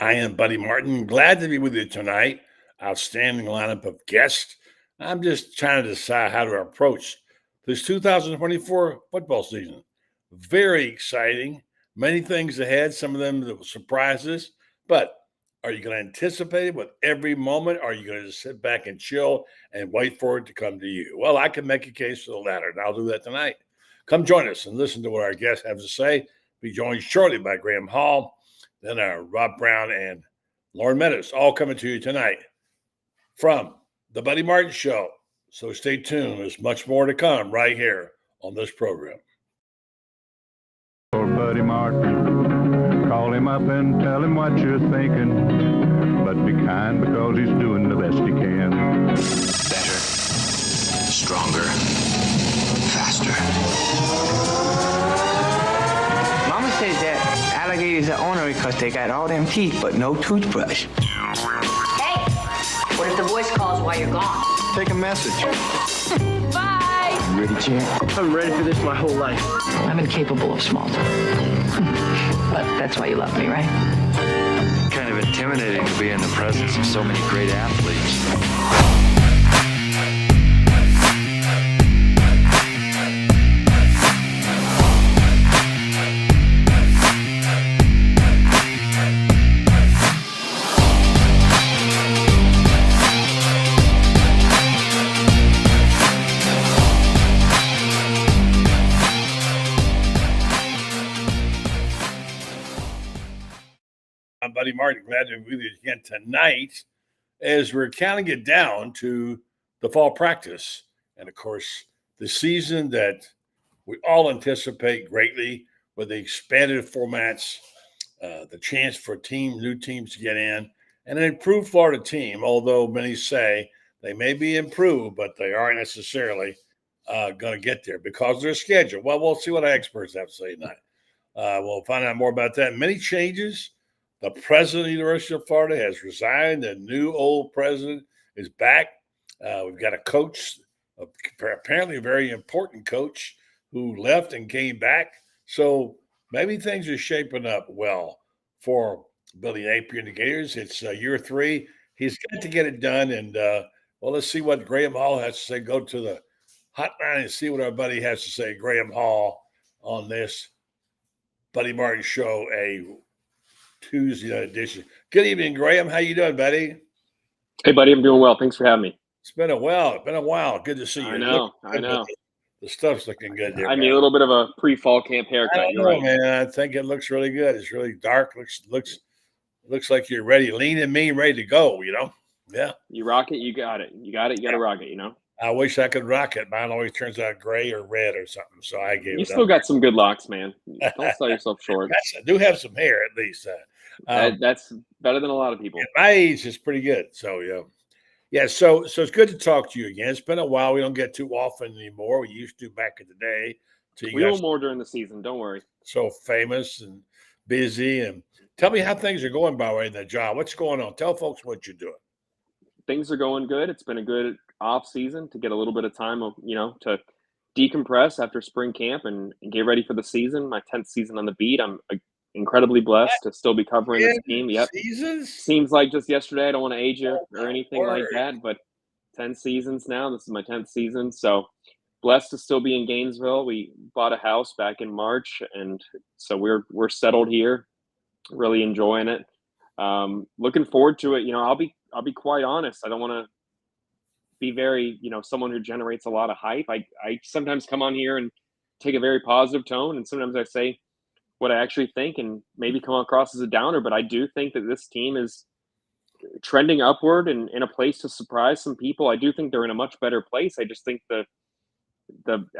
I am Buddy Martin. Glad to be with you tonight. Outstanding lineup of guests. I'm just trying to decide how to approach this 2024 football season. Very exciting. Many things ahead, some of them that will surprise us. But are you going to anticipate it with every moment? Or are you going to just sit back and chill and wait for it to come to you? Well, I can make a case for the latter, and I'll do that tonight. Come join us and listen to what our guests have to say. Be joined shortly by Graham Hall, then Rob Browne and Loren Meadows, all coming to you tonight from the Buddy Martin Show. So stay tuned. There's much more to come right here on this program. For Buddy Martin, call him up and tell him what you're thinking. But be kind because he's doing the best he can. Better, stronger, faster. Mama says that alligators are ornery because they got all them teeth but no toothbrush. Hey, what if the voice calls while you're gone? Take a message. Bye. You ready, champ? I'm ready for this my whole life. I'm incapable of small talk. But that's why you love me, right? Kind of intimidating to be in the presence of so many great athletes. I'm Buddy Martin. Glad to be with you again tonight as we're counting it down to the fall practice. And of course, the season that we all anticipate greatly with the expanded formats, the chance for new teams to get in, and an improved Florida team, although many say they may be improved, but they aren't necessarily going to get there because of their schedule. Well, we'll see what our experts have to say tonight. We'll find out more about that. Many changes. The president of the University of Florida has resigned. The new old president is back. We've got a coach, apparently a very important coach, who left and came back. So maybe things are shaping up well for Billy Napier and the Gators. It's year 3. He's got to get it done. And, well, let's see what Graham Hall has to say. Go to the hotline and see what our buddy has to say. Graham Hall on this Buddy Martin Show, a Tuesday night edition. Good evening, Graham. How you doing, buddy? Hey, buddy. I'm doing well. Thanks for having me. It's been a while. Good to see you. I know. The stuff's looking good there. I need a little bit of a pre-fall camp haircut. You're right, man. I think it looks really good. It's really dark. Looks like you're ready, lean and mean, ready to go. Yeah. You rock it. You got it. You got to rock it. I wish I could rock it. Mine always turns out gray or red or something. So I gave it up. You still got some good locks, man. Don't sell yourself short. I do have some hair at least. That's better than a lot of people. At my age, it's pretty good. So yeah. So it's good to talk to you again. It's been a while. We don't get too often anymore. We used to back in the day. We do more during the season. Don't worry. So famous and busy. And tell me how things are going by way in that job. What's going on? Tell folks what you're doing. Things are going good. It's been a good off season to get a little bit of time of to decompress after spring camp and get ready for the season. My 10th season on the beat. I'm incredibly blessed to still be covering this team. Yep. Seasons? Seems like just yesterday. I don't want to age you or anything like that, but 10 seasons now. This is my 10th season. So blessed to still be in Gainesville. We bought a house back in March, and so we're settled here, really enjoying it. Looking forward to it. I'll be quite honest. I don't want to be very, someone who generates a lot of hype. I sometimes come on here and take a very positive tone, and sometimes I say what I actually think and maybe come across as a downer, but I do think that this team is trending upward and in a place to surprise some people. I do think they're in a much better place. I just think the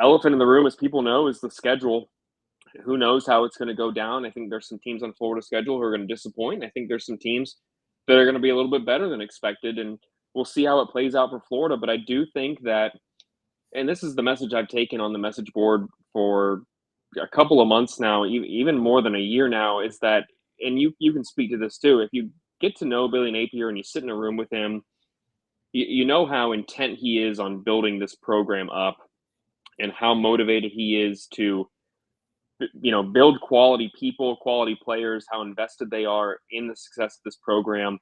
elephant in the room, as people know, is the schedule. Who knows how it's going to go down? I think there's some teams on Florida's schedule who are going to disappoint. I think there's some teams that are going to be a little bit better than expected, and we'll see how it plays out for Florida. But I do think that, and this is the message I've taken on the message board for a couple of months now, even more than a year now, is that, and you can speak to this too, if you get to know Billy Napier and you sit in a room with him, you know how intent he is on building this program up and how motivated he is to build quality people, quality players, how invested they are in the success of this program.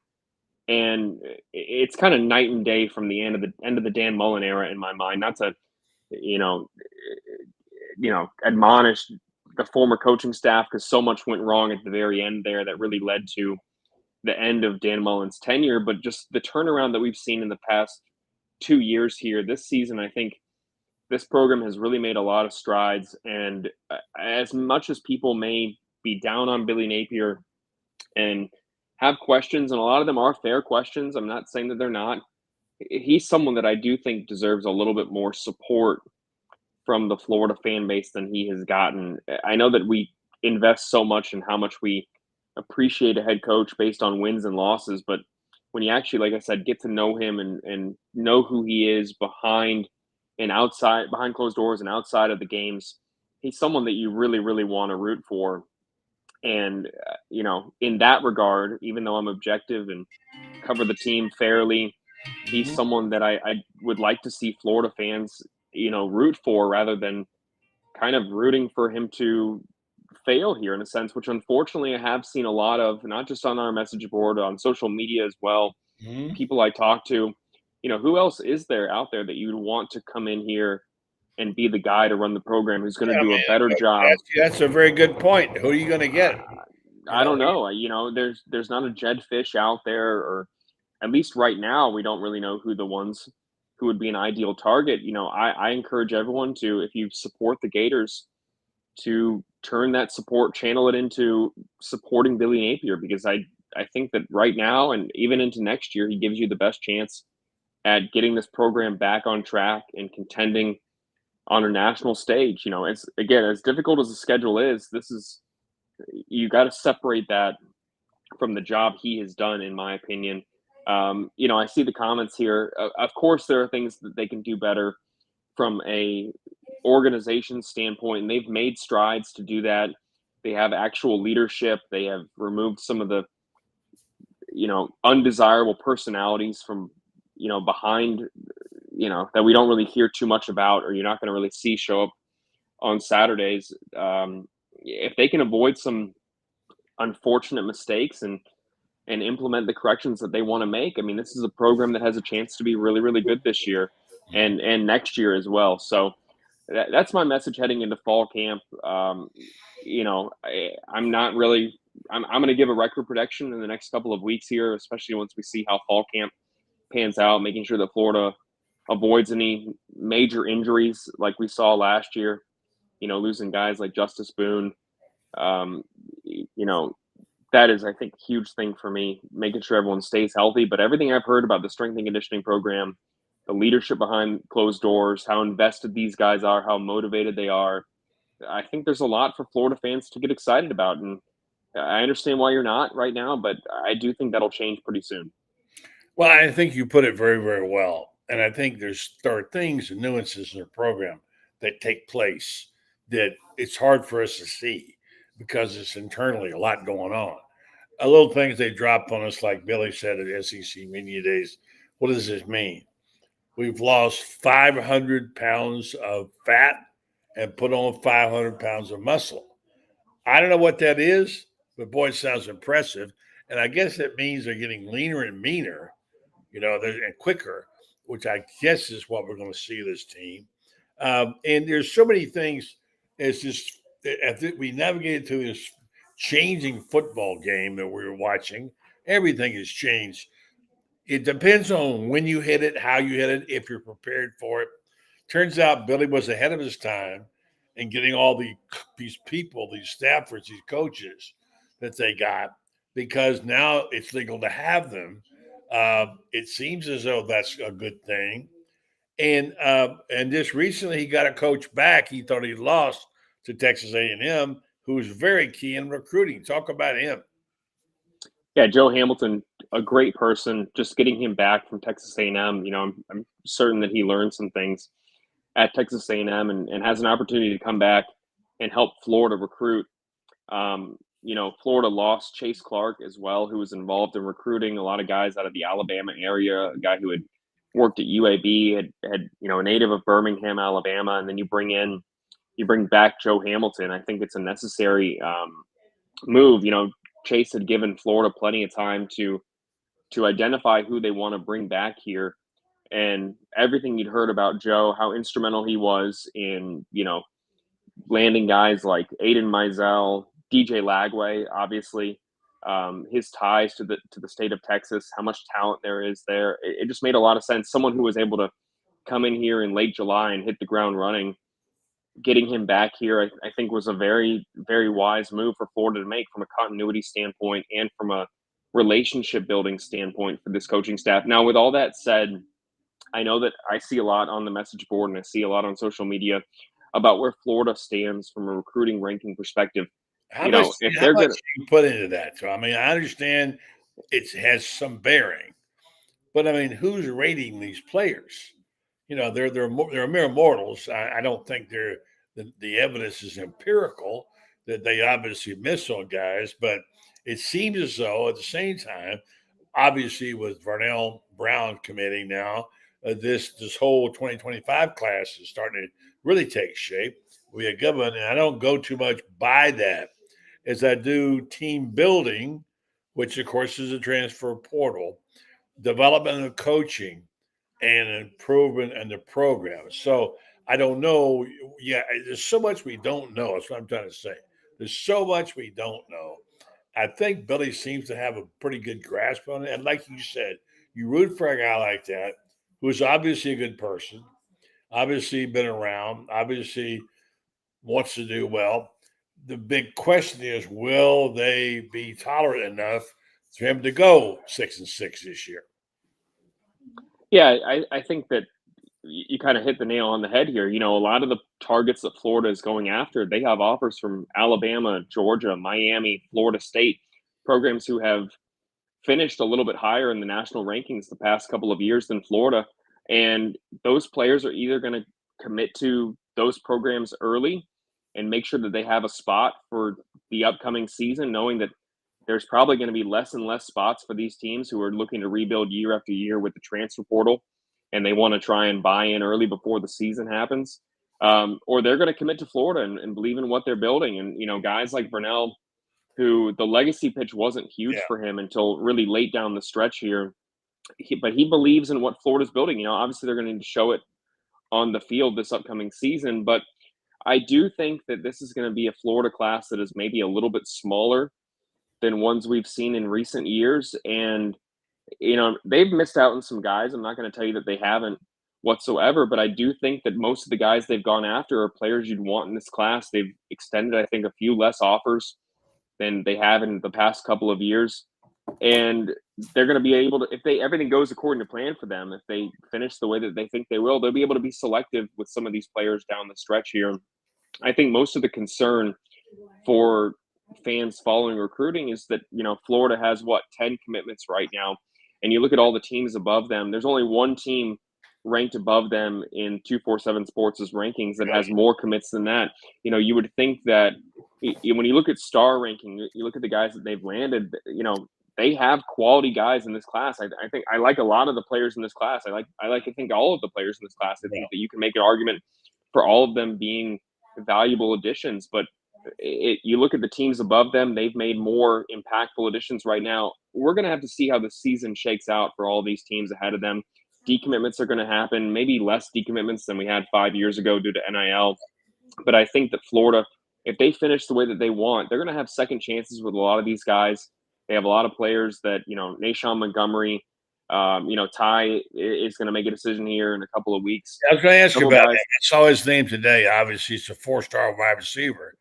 And it's kind of night and day from the end of the Dan Mullen era in my mind. Not to, you know, admonish the former coaching staff, because so much went wrong at the very end there that really led to the end of Dan Mullen's tenure, but just the turnaround that we've seen in the past 2 years here. This season, I think this program has really made a lot of strides. And as much as people may be down on Billy Napier and have questions, and a lot of them are fair questions, I'm not saying that they're not, he's someone that I do think deserves a little bit more support from the Florida fan base than he has gotten. I know that we invest so much in how much we appreciate a head coach based on wins and losses, but when you actually, like I said, get to know him and know who he is behind closed doors and outside of the games, he's someone that you really, really want to root for. And, in that regard, even though I'm objective and cover the team fairly, he's someone that I would like to see Florida fans, root for, rather than kind of rooting for him to fail here, in a sense, which unfortunately I have seen a lot of, not just on our message board, on social media as well. Mhm. People I talk to, who else is there out there that you'd want to come in here and be the guy to run the program, who's going to do a better job? That's a very good point. Who are you going to get? I don't know. There's not a Jed Fish out there, or at least right now, we don't really know who the ones who would be an ideal target. I encourage everyone to, if you support the Gators, to turn that support, channel it into supporting Billy Napier, because I think that right now and even into next year, he gives you the best chance at getting this program back on track and contending on a national stage. It's, again, as difficult as the schedule is, you got to separate that from the job he has done, in my opinion. I see the comments here. Of course, there are things that they can do better from a organization standpoint, and they've made strides to do that. They have actual leadership. They have removed some of the, undesirable personalities from, behind, that we don't really hear too much about, or you're not going to really see show up on Saturdays. If they can avoid some unfortunate mistakes and implement the corrections that they want to make, I mean, this is a program that has a chance to be really, really good this year and next year as well. So that's my message heading into fall camp. I'm not really. I'm going to give a record prediction in the next couple of weeks here, especially once we see how fall camp pans out, making sure that Florida avoids any major injuries like we saw last year. Losing guys like Justice Boone. That is, I think, a huge thing for me, making sure everyone stays healthy. But everything I've heard about the strength and conditioning program, the leadership behind closed doors, how invested these guys are, how motivated they are, I think there's a lot for Florida fans to get excited about. And I understand why you're not right now, but I do think that'll change pretty soon. Well, I think you put it very, very well. And I think there are things and nuances in the program that take place that it's hard for us to see because it's internally a lot going on. A little things they drop on us, like Billy said at SEC Media Days. What does this mean? We've lost 500 pounds of fat and put on 500 pounds of muscle. I don't know what that is, but boy, it sounds impressive. And I guess it means they're getting leaner and meaner, and quicker, which I guess is what we're going to see this team. And there's so many things. It's just, we navigated through this changing football game that we were watching. Everything has changed. It depends on when you hit it, how you hit it, if you're prepared for it. Turns out Billy was ahead of his time in getting all these people, these staffers, these coaches that they got, because now it's legal to have them. It seems as though that's a good thing. And just recently he got a coach back. He thought he lost to Texas A&M, who was very key in recruiting. Talk about him. Yeah, Joe Hamilton, a great person. Just getting him back from Texas A&M, I'm certain that he learned some things at Texas A&M and has an opportunity to come back and help Florida recruit. Florida lost Chase Clark as well, who was involved in recruiting a lot of guys out of the Alabama area, a guy who had worked at UAB, had a native of Birmingham, Alabama, and then you bring in, you bring back Joe Hamilton. I think it's a necessary move. Chase had given Florida plenty of time to identify who they want to bring back here, and everything you'd heard about Joe, how instrumental he was in landing guys like Aiden Mizell, DJ Lagway, obviously, his ties to the state of Texas, how much talent there is there. It just made a lot of sense. Someone who was able to come in here in late July and hit the ground running, getting him back here, I think was a very, very wise move for Florida to make from a continuity standpoint and from a relationship building standpoint for this coaching staff. Now, with all that said, I know that I see a lot on the message board and I see a lot on social media about where Florida stands from a recruiting ranking perspective. How much do you put into that? So, I mean, I understand it has some bearing, but I mean, who's rating these players? They're mere mortals. I don't think the evidence is empirical that they obviously miss on guys, but it seems as though at the same time, obviously with Browne committing now, this whole 2025 class is starting to really take shape. We are given, and I don't go too much by that as I do team building, which of course is a transfer portal, development and coaching, and improvement in the program. So I don't know. Yeah, there's so much we don't know. That's what I'm trying to say. There's so much we don't know. I think Billy seems to have a pretty good grasp on it. And like you said, you root for a guy like that who's obviously a good person, obviously been around, obviously wants to do well. The big question is, will they be tolerant enough for him to go 6-6 this year? Yeah, I think that you kind of hit the nail on the head here. A lot of the targets that Florida is going after, they have offers from Alabama, Georgia, Miami, Florida State, programs who have finished a little bit higher in the national rankings the past couple of years than Florida. And those players are either going to commit to those programs early and make sure that they have a spot for the upcoming season, knowing that there's probably going to be less and less spots for these teams who are looking to rebuild year after year with the transfer portal, and they want to try and buy in early before the season happens. Or they're going to commit to Florida and believe in what they're building. And, guys like Brownw, who the legacy pitch wasn't huge for him until really late down the stretch here. But he believes in what Florida's building. Obviously they're going to need to show it on the field this upcoming season. But I do think that this is going to be a Florida class that is maybe a little bit smaller than ones we've seen in recent years. And, they've missed out on some guys. I'm not going to tell you that they haven't whatsoever, but I do think that most of the guys they've gone after are players you'd want in this class. They've extended, I think, a few less offers than they have in the past couple of years. And they're going to be able to, if everything goes according to plan for them, if they finish the way that they think they will, they'll be able to be selective with some of these players down the stretch here. I think most of the concern for fans following recruiting is that, Florida has 10 commitments right now. And you look at all the teams above them, there's only one team ranked above them in 247 Sports' rankings that has more commits than that. You would think that when you look at star ranking, you look at the guys that they've landed, they have quality guys in this class. I think I like a lot of the players in this class. I think all of the players in this class. I think that you can make an argument for all of them being valuable additions, but you look at the teams above them, they've made more impactful additions right now. We're going to have to see how the season shakes out for all these teams ahead of them. Decommitments are going to happen, maybe less decommitments than we had 5 years ago due to NIL. But I think that Florida, if they finish the way that they want, they're going to have second chances with a lot of these guys. They have a lot of players that, Nashawn Montgomery, Ty is going to make a decision here in a couple of weeks. I was going to ask you about it. I saw his name today. Obviously, he's a 4-star wide receiver.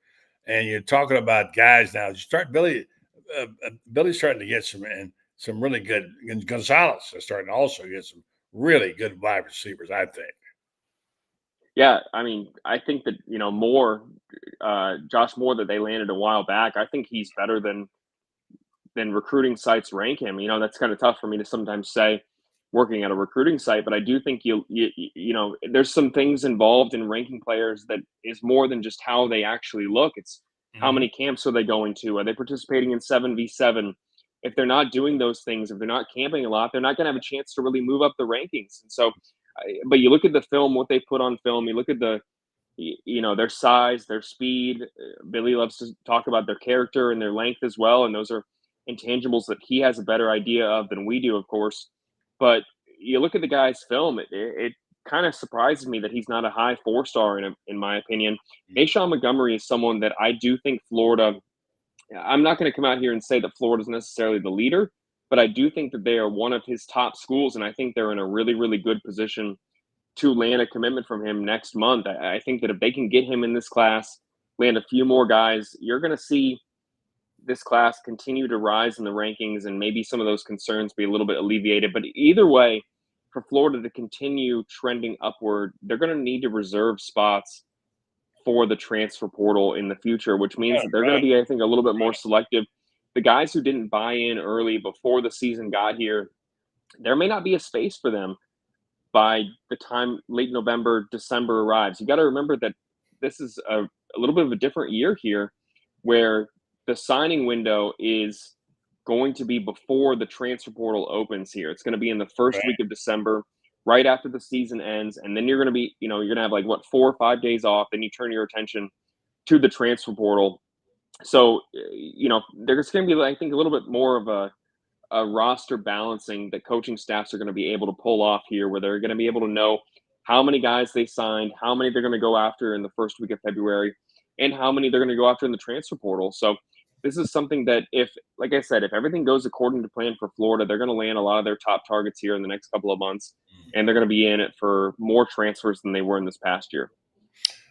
And you're talking about guys now. Billy's starting to get some really good. And Gonzalez is starting to also get some really good wide receivers, I think. Yeah, I think that, Josh Moore that they landed a while back, I think he's better than recruiting sites rank him. That's kind of tough for me to sometimes say working at a recruiting site, but I do think there's some things involved in ranking players that is more than just how they actually look. It's how many camps are they going to? Are they participating in 7v7? If they're not doing those things, if they're not camping a lot, they're not going to have a chance to really move up the rankings. And so, but you look at the film, what they put on film, you look at the their size, their speed. Billy loves to talk about their character and their length as well, and those are intangibles that he has a better idea of than we do, of course. But you look at the guy's film, it kind of surprises me that he's not a high 4-star in my opinion. Ashawn Montgomery is someone that I do think Florida. I'm not going to come out here and say that Florida is necessarily the leader, but I do think that they are one of his top schools, and I think they're in a really, really good position to land a commitment from him next month. I think that if they can get him in this class, land a few more guys, you're going to see this class continue to rise in the rankings and maybe some of those concerns be a little bit alleviated. But either way, for Florida to continue trending upward, they're going to need to reserve spots for the transfer portal in the future, which means that they're going to be, I think, a little bit more selective. The guys who didn't buy in early before the season got here, there may not be a space for them by the time late November, December arrives. You got to remember that this is a little bit of a different year here where the signing window is going to be before the transfer portal opens here. It's going to be in the first week of December, right after the season ends. And then you're going to be, you're going to have 4 or 5 days off. Then you turn your attention to the transfer portal. So, there's going to be, I think, a little bit more of a roster balancing that coaching staffs are going to be able to pull off here, where they're going to be able to know how many guys they signed, how many they're going to go after in the first week of February, and how many they're going to go after in the transfer portal. So this is something that if everything goes according to plan for Florida, they're going to land a lot of their top targets here in the next couple of months, and they're going to be in it for more transfers than they were in this past year.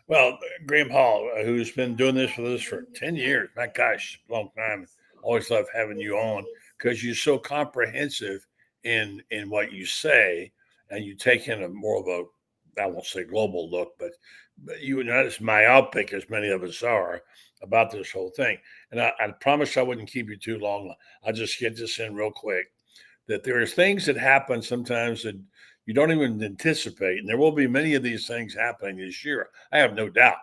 Well, Graham Hall, who's been doing this with us for 10 years, my gosh, long time. Always love having you on because you're so comprehensive in what you say, and you take in a more of a, I won't say global look, but you are not as myopic as many of us are about this whole thing. And I promised I wouldn't keep you too long. I'll just get this in real quick, that there are things that happen sometimes that you don't even anticipate. And there will be many of these things happening this year. I have no doubt.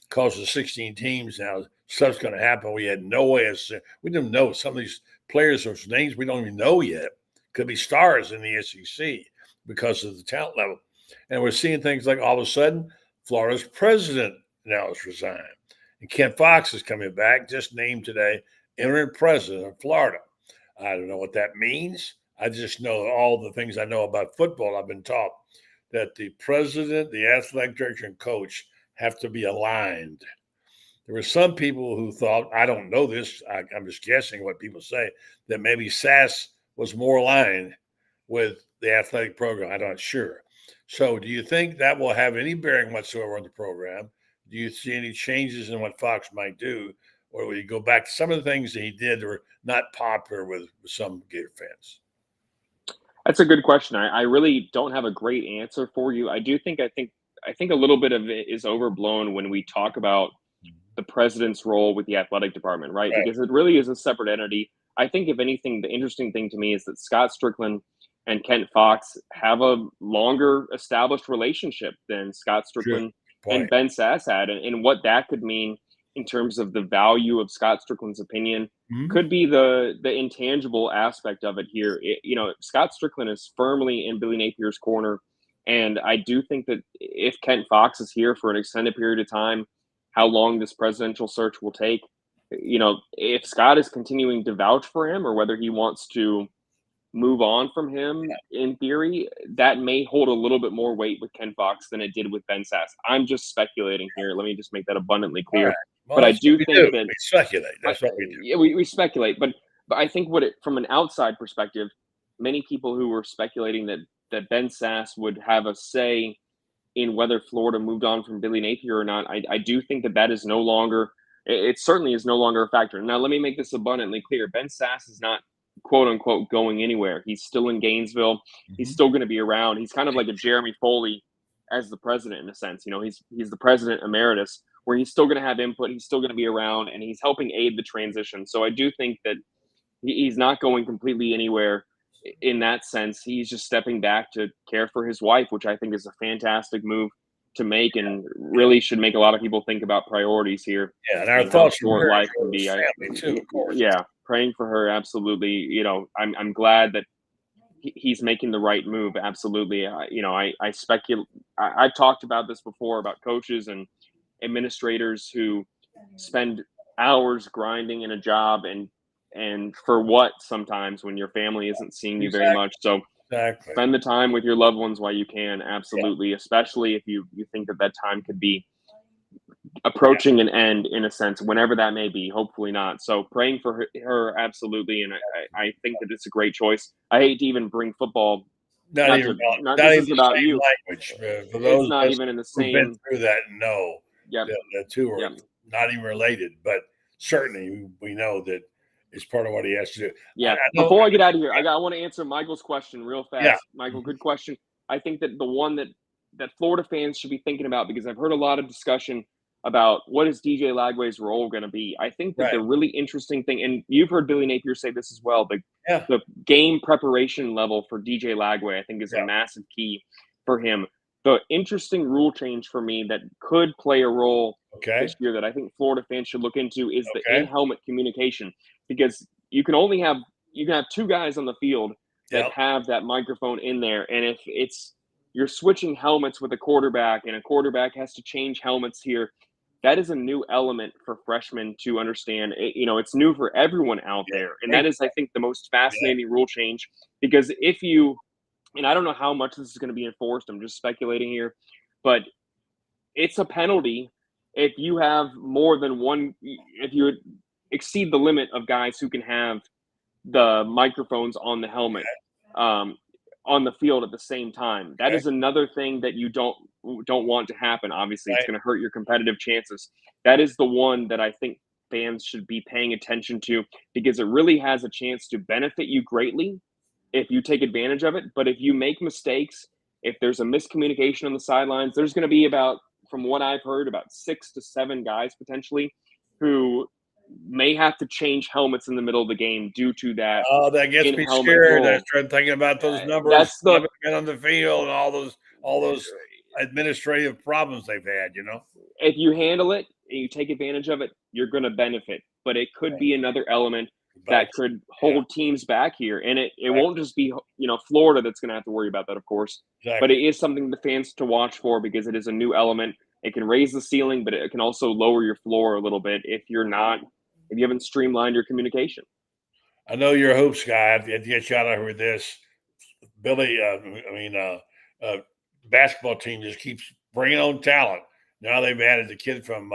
Because of 16 teams now, stuff's going to happen. We had no way of we didn't know some of these players, those names we don't even know yet, could be stars in the SEC because of the talent level. And we're seeing things like all of a sudden, Florida's president now has resigned. And Ken Fox is coming back, just named today, interim president of Florida. I don't know what that means. I just know all the things I know about football. I've been taught that the president, the athletic director, and coach have to be aligned. There were some people who thought, I don't know this, I'm just guessing what people say, that maybe SAS was more aligned with the athletic program. I'm not sure. So do you think that will have any bearing whatsoever on the program? Do you see any changes in what Fox might do? Or will you go back to some of the things that he did that were not popular with some Gator fans? That's a good question. I really don't have a great answer for you. I think a little bit of it is overblown when we talk about the president's role with the athletic department, right? Because it really is a separate entity. I think, if anything, the interesting thing to me is that Scott Strickland and Kent Fox have a longer established relationship than Scott Strickland and Ben Sass had. And what that could mean in terms of the value of Scott Strickland's opinion could be the intangible aspect of it here. Scott Strickland is firmly in Billy Napier's corner. And I do think that if Kent Fox is here for an extended period of time, how long this presidential search will take, if Scott is continuing to vouch for him or whether he wants to move on from him, in theory, that may hold a little bit more weight with Ken Fox than it did with Ben Sass. I'm just speculating here. Let me just make that abundantly clear. Right. Well, but I do think that we speculate. That's what we do. Yeah, we speculate. But I think from an outside perspective, many people who were speculating that Ben Sass would have a say in whether Florida moved on from Billy Napier or not, I do think that is no longer, it certainly is no longer a factor. Now, let me make this abundantly clear. Ben Sass is not, quote unquote, going anywhere. He's still in Gainesville. He's still going to be around. He's kind of like a Jeremy Foley as the president in a sense. He's the president emeritus, where he's still going to have input. He's still going to be around, and he's helping aid the transition. So I do think that he's not going completely anywhere in that sense. He's just stepping back to care for his wife, which I think is a fantastic move to make, and really should make a lot of people think about priorities here. Yeah, and our thoughts for life can be. Family too, of course. Yeah, praying for her, absolutely. I'm glad that he's making the right move. Absolutely. I speculate. I've talked about this before about coaches and administrators who spend hours grinding in a job and for what sometimes when your family isn't seeing you very much. So Exactly. spend the time with your loved ones while you can. Absolutely. Especially if you think that time could be approaching an end in a sense, whenever that may be, hopefully not. So praying for her absolutely. And I think that it's a great choice. I hate to even bring football. Not Not even to, about, not, not this even isn't the about same you. language. For It's those not of us even in the who've been same. through that, no, Yep. the two are Yep. not even related. But certainly, we know that it's part of what he has to do. Yeah. know, Before I get out of here, I want to answer Michael's question real fast. Yeah. Michael, good question. I think that the one that Florida fans should be thinking about, because I've heard a lot of discussion about what is DJ Lagway's role going to be. I think that the really interesting thing, and you've heard Billy Napier say this as well, the game preparation level for DJ Lagway, I think, is a massive key for him. The interesting rule change for me that could play a role this year that I think Florida fans should look into is the in-helmet communication, because you can have two guys on the field that have that microphone in there, and if you're switching helmets with a quarterback and a quarterback has to change helmets here, that is a new element for freshmen to understand. It's new for everyone out there, and that is, I think, the most fascinating rule change, because if you, and I don't know how much this is going to be enforced, I'm just speculating here, but it's a penalty if you have more than one, if you exceed the limit of guys who can have the microphones on the helmet on the field at the same time. That is another thing that you don't want to happen. Obviously, it's going to hurt your competitive chances. That is the one that I think fans should be paying attention to, because it really has a chance to benefit you greatly if you take advantage of it. But if you make mistakes, if there's a miscommunication on the sidelines, there's going to be from what I've heard, about 6 to 7 guys potentially who may have to change helmets in the middle of the game due to that. Oh, that gets me scared. I started thinking about those numbers. That's the men on the field and all those administrative problems they've had. If you handle it and you take advantage of it, you're going to benefit. But it could be another element that could hold teams back here, and it won't just be Florida that's going to have to worry about that, of course. But it is something the fans to watch for, because it is a new element. It can raise the ceiling, but it can also lower your floor a little bit if you haven't streamlined your communication. I know you're a hoops guy. I have to get you out of here with this. Billy, basketball team just keeps bringing on talent. Now they've added the kid from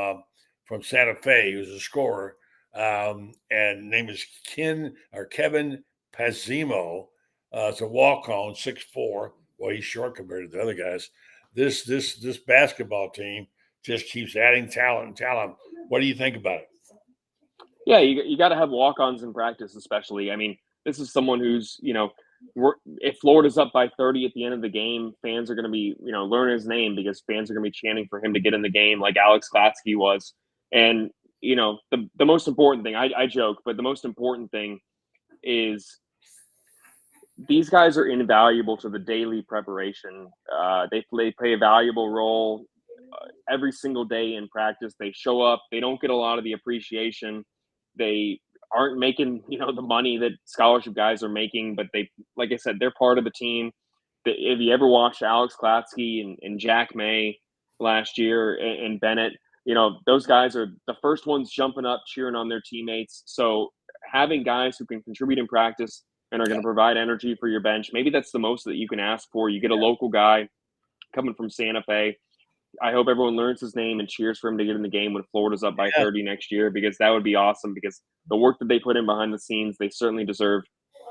Santa Fe, who's a scorer, and name is Kevin Pazimo. It's a walk-on, 6'4". Well, he's short compared to the other guys. This basketball team just keeps adding talent. What do you think about it? Yeah, you got to have walk-ons in practice, especially. I mean, this is someone who's, if Florida's up by 30 at the end of the game, fans are going to be, learning his name, because fans are going to be chanting for him to get in the game like Alex Klatsky was. And, the most important thing, I joke, but the most important thing is these guys are invaluable to the daily preparation. They play a valuable role every single day in practice. They show up. They don't get a lot of the appreciation. They aren't making, the money that scholarship guys are making, but like I said, they're part of the team. If you ever watched Alex Klatsky and Jack May last year and Bennett, those guys are the first ones jumping up, cheering on their teammates. So having guys who can contribute in practice and are going to provide energy for your bench, maybe that's the most that you can ask for. You get a local guy coming from Santa Fe. I hope everyone learns his name and cheers for him to get in the game when Florida's up by 30 next year, because that would be awesome, because the work that they put in behind the scenes, they certainly deserve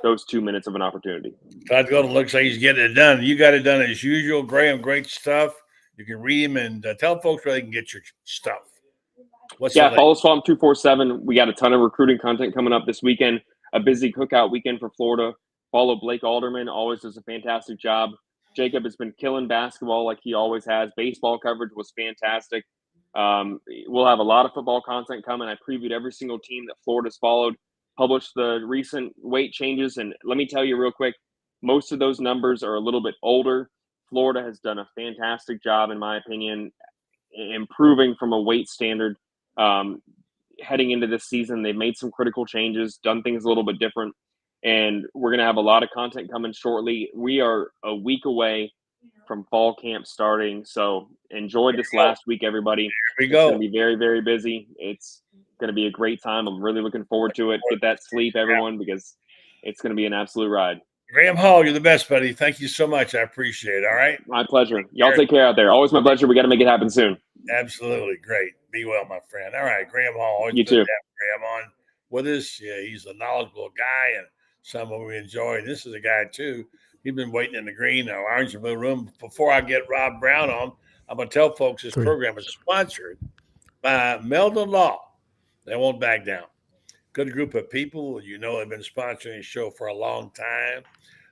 those 2 minutes of an opportunity. Todd Golden looks like he's getting it done. You got it done as usual. Graham, great stuff. You can read him and tell folks where they can get your stuff. Follow Swamp 247. We got a ton of recruiting content coming up this weekend. A busy cookout weekend for Florida. Follow Blake Alderman. Always does a fantastic job. Jacob has been killing basketball like he always has. Baseball coverage was fantastic. We'll have a lot of football content coming. I previewed every single team that Florida's followed, published the recent weight changes. And let me tell you real quick, most of those numbers are a little bit older. Florida has done a fantastic job, in my opinion, improving from a weight standard. Heading into this season, they've made some critical changes, done things a little bit different. And we're going to have a lot of content coming shortly. We are a week away from fall camp starting. So enjoy this last week, everybody. Here we It's go. going to be very, very busy. It's going to be a great time. I'm really looking forward to it. Get that sleep, everyone, because it's going to be an absolute ride. Graham Hall, you're the best, buddy. Thank you so much. I appreciate it. All right. My pleasure. Y'all take care out there. Always my pleasure. We got to make it happen soon. Absolutely. Great. Be well, my friend. All right. Graham Hall. Always You good too. to have Graham on with us. Yeah, he's a knowledgeable guy and someone we enjoy. This is a guy, too. He's been waiting in the green or orange and blue room. Before I get Rob Browne on, I'm going to tell folks this program is sponsored by Meldon Law. They won't back down. Good group of people. You know, they've been sponsoring the show for a long time.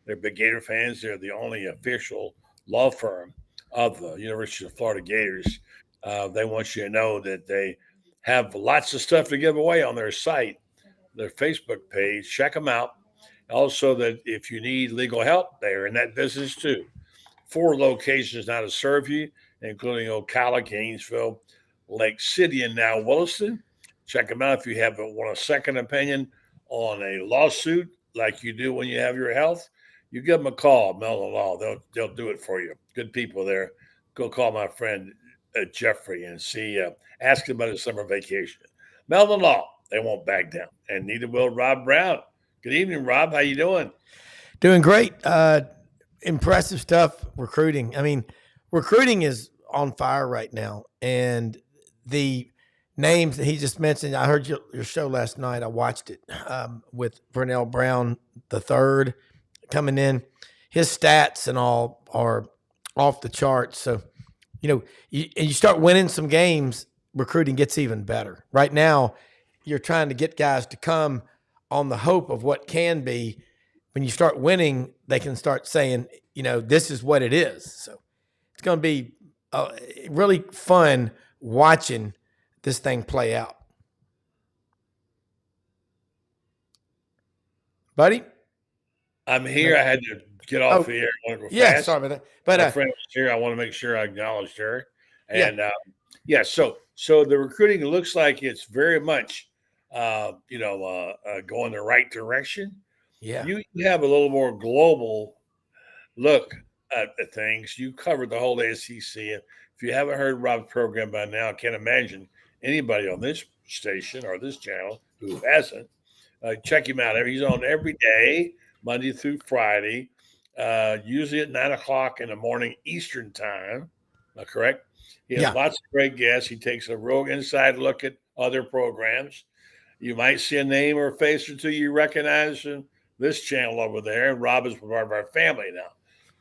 They're big Gator fans. They're the only official law firm of the University of Florida Gators. They want you to know that they have lots of stuff to give away on their site, their Facebook page. Check them out. Also, that if you need legal help, they're in that business too. 4 locations now to serve you, including Ocala, Gainesville, Lake City, and now Williston. Check them out if you want a second opinion on a lawsuit like you do when you have your health. You give them a call, Meldon Law. They'll do it for you. Good people there. Go call my friend Jeffrey and ask him about his summer vacation. Meldon Law, they won't back down, and neither will Rob Browne. Good evening, Rob. How you doing? Doing great. Impressive stuff. Recruiting. I mean, recruiting is on fire right now, and the names that he just mentioned. I heard your show last night. I watched it with Brownw the third coming in. His stats and all are off the charts. So, you start winning some games, recruiting gets even better. Right now, you're trying to get guys to come on the hope of what can be. When you start winning, they can start saying, this is what it is. So it's going to be really fun watching this thing play out. Buddy? I'm here. I had to get off the air. I want to go fast. Sorry about that. But my friend was here. I want to make sure I acknowledged her. And so the recruiting looks like it's very much going the right direction. Yeah. You have a little more global look at things. You covered the whole SEC. And if you haven't heard Rob's program by now, I can't imagine anybody on this station or this channel who hasn't. Check him out. He's on every day, Monday through Friday, usually at 9 o'clock in the morning Eastern time. Am I correct? He has lots of great guests. He takes a real inside look at other programs. You might see a name or a face or two you recognize in this channel over there. And Rob is part of our family now.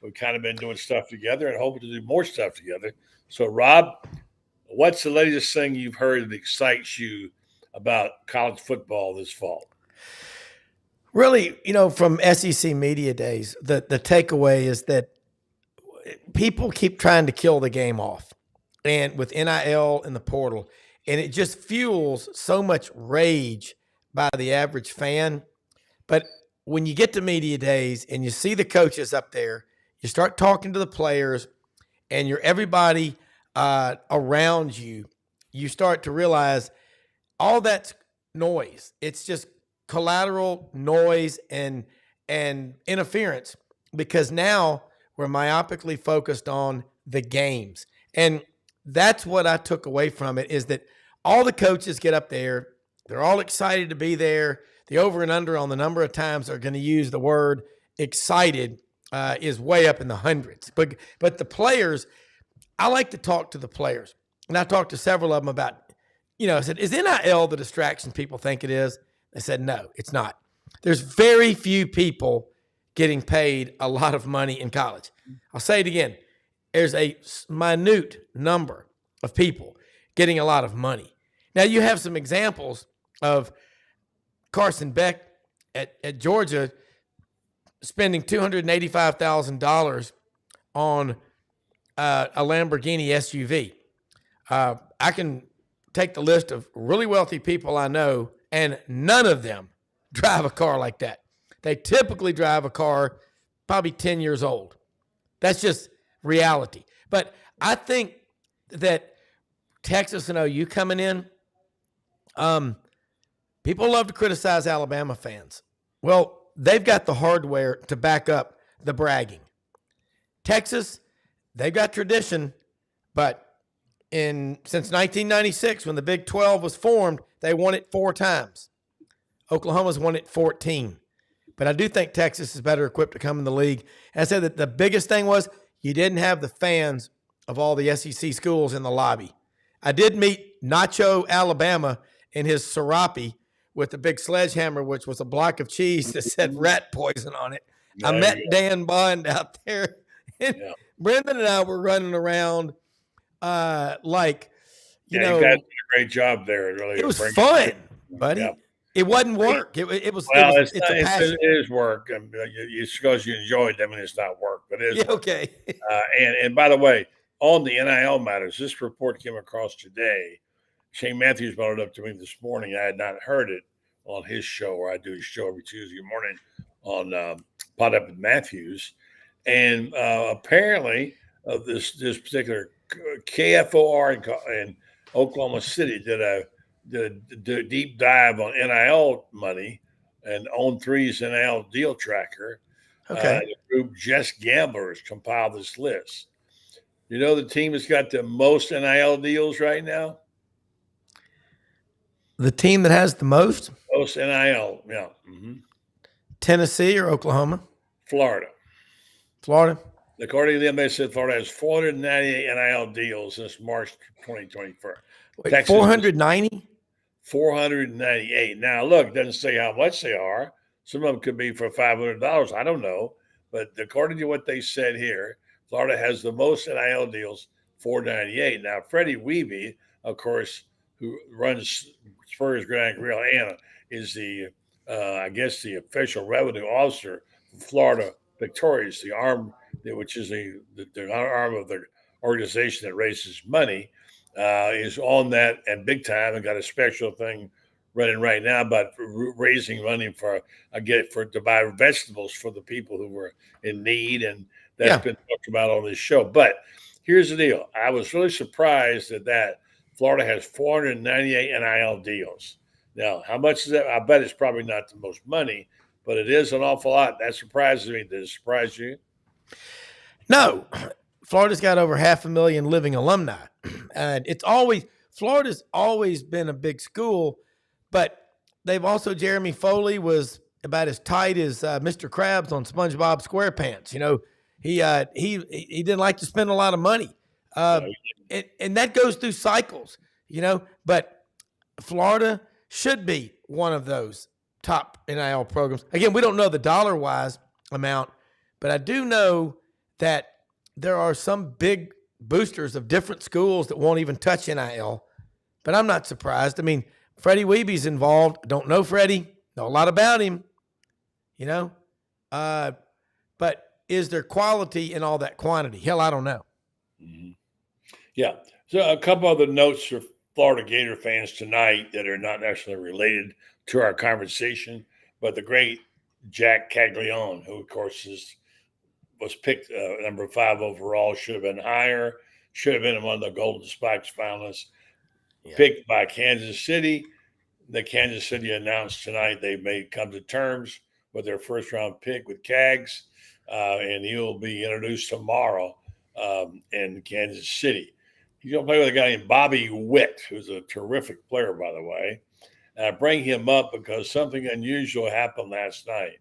We've kind of been doing stuff together and hoping to do more stuff together. So, Rob, what's the latest thing you've heard that excites you about college football this fall? Really, from SEC media days, the takeaway is that people keep trying to kill the game off, and with NIL and the portal, and it just fuels so much rage by the average fan. But when you get to media days and you see the coaches up there, you start talking to the players, and you're everybody around you, you start to realize all that's noise. It's just collateral noise and interference, because now we're myopically focused on the games. And that's what I took away from it, is that all the coaches get up there. They're all excited to be there. The over and under on the number of times they're going to use the word excited is way up in the hundreds. But the players, I like to talk to the players. And I talked to several of them about, I said, is NIL the distraction people think it is? They said, no, it's not. There's very few people getting paid a lot of money in college. I'll say it again. There's a minute number of people getting a lot of money. Now, you have some examples of Carson Beck at Georgia spending $285,000 on a Lamborghini SUV. I can take the list of really wealthy people I know, and none of them drive a car like that. They typically drive a car probably 10 years old. That's just reality. But I think that Texas and OU coming in, people love to criticize Alabama fans. Well, they've got the hardware to back up the bragging. Texas, they've got tradition, but since 1996, when the Big 12 was formed, they won it 4 times. Oklahoma's won it 14. But I do think Texas is better equipped to come in the league. And I said that the biggest thing was you didn't have the fans of all the SEC schools in the lobby. I did meet Nacho Alabama in his serape with the big sledgehammer, which was a block of cheese that said rat poison on it. I met Dan Bond out there. And Brendan and I were running around like, you know. You guys did a great job there. Really, it was fun, buddy. Yeah. It wasn't work. It was. Well, it's a passion. It is work. It's because you enjoy it. I mean, it's not work, but it is. Yeah, okay. And by the way, on the NIL matters, this report came across today. Shane Matthews brought it up to me this morning. I had not heard it on his show, where I do his show every Tuesday morning on Pot Up with Matthews. And apparently, this particular KFOR in Oklahoma City did a deep dive on NIL money and On3's NIL deal tracker. Okay. The group Just Gamblers compiled this list. You know the team that's got the most NIL deals right now? The team that has the most? Most NIL, yeah. Mm-hmm. Tennessee or Oklahoma? Florida. According to them, they said Florida has 498 NIL deals since March 2024. Wait, 490? 498. Now, look, it doesn't say how much they are. Some of them could be for $500. I don't know. But according to what they said here, Florida has the most NIL deals, 498. Now, Freddie Weeby, of course, who runs Spurs Grand Grill and is the official revenue officer for Florida Victorious, the arm, which is the arm of the organization that raises money, is on that and big time, and got a special thing running right now about raising money to buy vegetables for the people who were in need, and that's been talked about on this show. But here's the deal: I was really surprised that Florida has 498 NIL deals. Now, how much is that? I bet it's probably not the most money, but it is an awful lot. That surprises me. Does it surprise you? No. Florida's got over 500,000 living alumni. And Florida's always been a big school, but they've also, Jeremy Foley was about as tight as Mr. Krabs on SpongeBob SquarePants. You know, he didn't like to spend a lot of money. And that goes through cycles, you know, but Florida should be one of those top NIL programs. Again, we don't know the dollar-wise amount, but I do know that there are some big boosters of different schools that won't even touch NIL, but I'm not surprised. I mean, Freddie Weeby's involved. Don't know Freddie, know a lot about him, you know, but is there quality in all that quantity? Hell, I don't know. Mm-hmm. Yeah. So a couple other notes for Florida Gator fans tonight that are not necessarily related to our conversation, but the great Jack Caglione, who, of course, was picked number 5 overall, should have been higher, should have been one of the Golden Spikes finalists, picked by Kansas City. The Kansas City announced tonight they may come to terms with their first-round pick with Cags, and he'll be introduced tomorrow in Kansas City. He's going to play with a guy named Bobby Witt, who's a terrific player, by the way. And I bring him up because something unusual happened last night.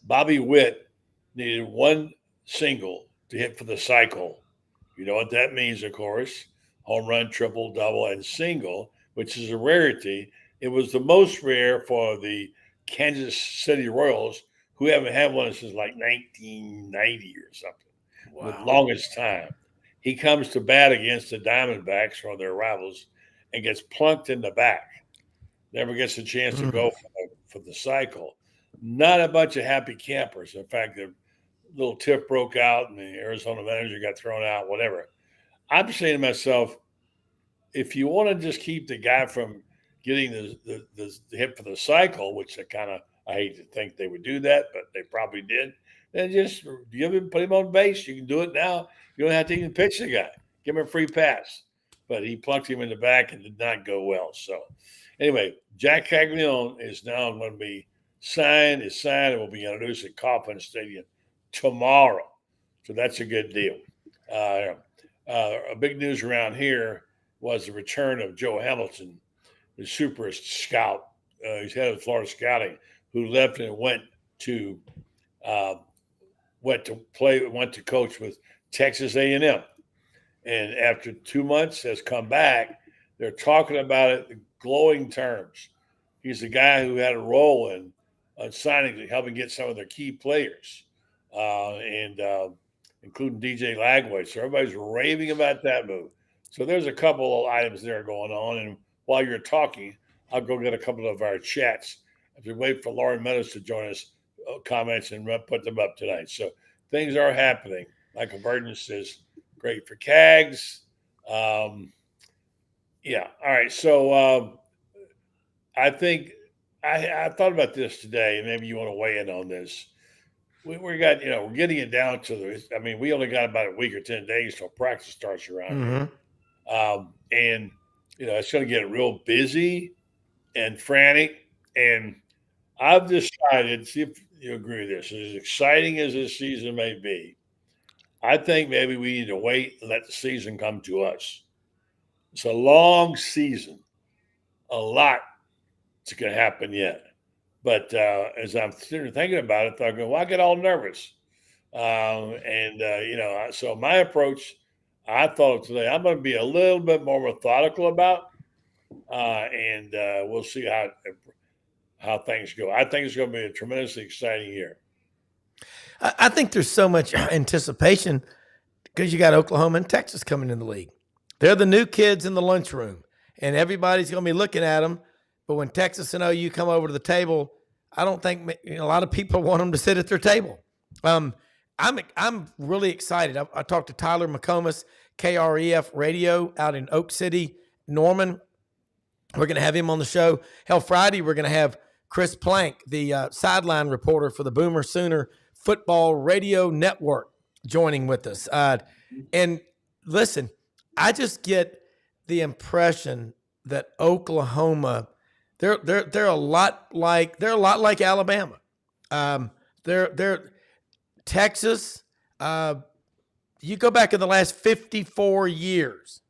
Bobby Witt needed one single to hit for the cycle. You know what that means, of course. Home run, triple, double, and single, which is a rarity. It was the most rare for the Kansas City Royals, who haven't had one since like 1990 or something. Wow. The longest time. He comes to bat against the Diamondbacks, one of their rivals, and gets plunked in the back. Never gets a chance to go for the cycle. Not a bunch of happy campers. In fact, the little tiff broke out and the Arizona manager got thrown out, whatever. I'm saying to myself, if you want to just keep the guy from getting the hit for the cycle, which I hate to think they would do that, but they probably did, then just put him on base. You can do it now. You don't have to even pitch the guy. Give him a free pass. But he plunked him in the back and did not go well. So anyway, Jack Caglione is now going to be signed and will be introduced at Kauffman Stadium tomorrow. So that's a good deal. A big news around here was the return of Joe Hamilton, the super scout. He's head of Florida Scouting, who left and went to coach with Texas A&M, and after 2 months has come back. They're talking about it in glowing terms. He's the guy who had a role in signing and helping get some of their key players, and including DJ Lagway. So everybody's raving about that move. So there's a couple of items there going on. And while you're talking, I'll go get a couple of our chats as we wait for Loren Meadows to join us, comments, and put them up tonight. So things are happening. Michael Burton says, great for Cags. Yeah. All right. So I think I thought about this today, and maybe you want to weigh in on this. We're getting it down to we only got about a week or 10 days till practice starts around here. And it's going to get real busy and frantic. And I've decided, see if you agree with this, as exciting as this season may be, I think maybe we need to wait and let the season come to us. It's a long season. A lot is going to happen yet. But as I'm thinking about it, I'm going, well, I get all nervous. So my approach, I thought today, I'm going to be a little bit more methodical about, and we'll see how things go. I think it's going to be a tremendously exciting year. I think there's so much anticipation because you got Oklahoma and Texas coming in the league. They're the new kids in the lunchroom, and everybody's going to be looking at them. But when Texas and OU come over to the table, I don't think a lot of people want them to sit at their table. I'm really excited. I talked to Tyler McComas, KREF Radio out in Oak City, Norman. We're going to have him on the show. Hell, Friday we're going to have Chris Plank, the sideline reporter for the Boomer Sooner Football Radio Network, joining with us. And listen, I just get the impression that Oklahoma, they're a lot like Alabama. They're Texas. You go back in the last 54 years.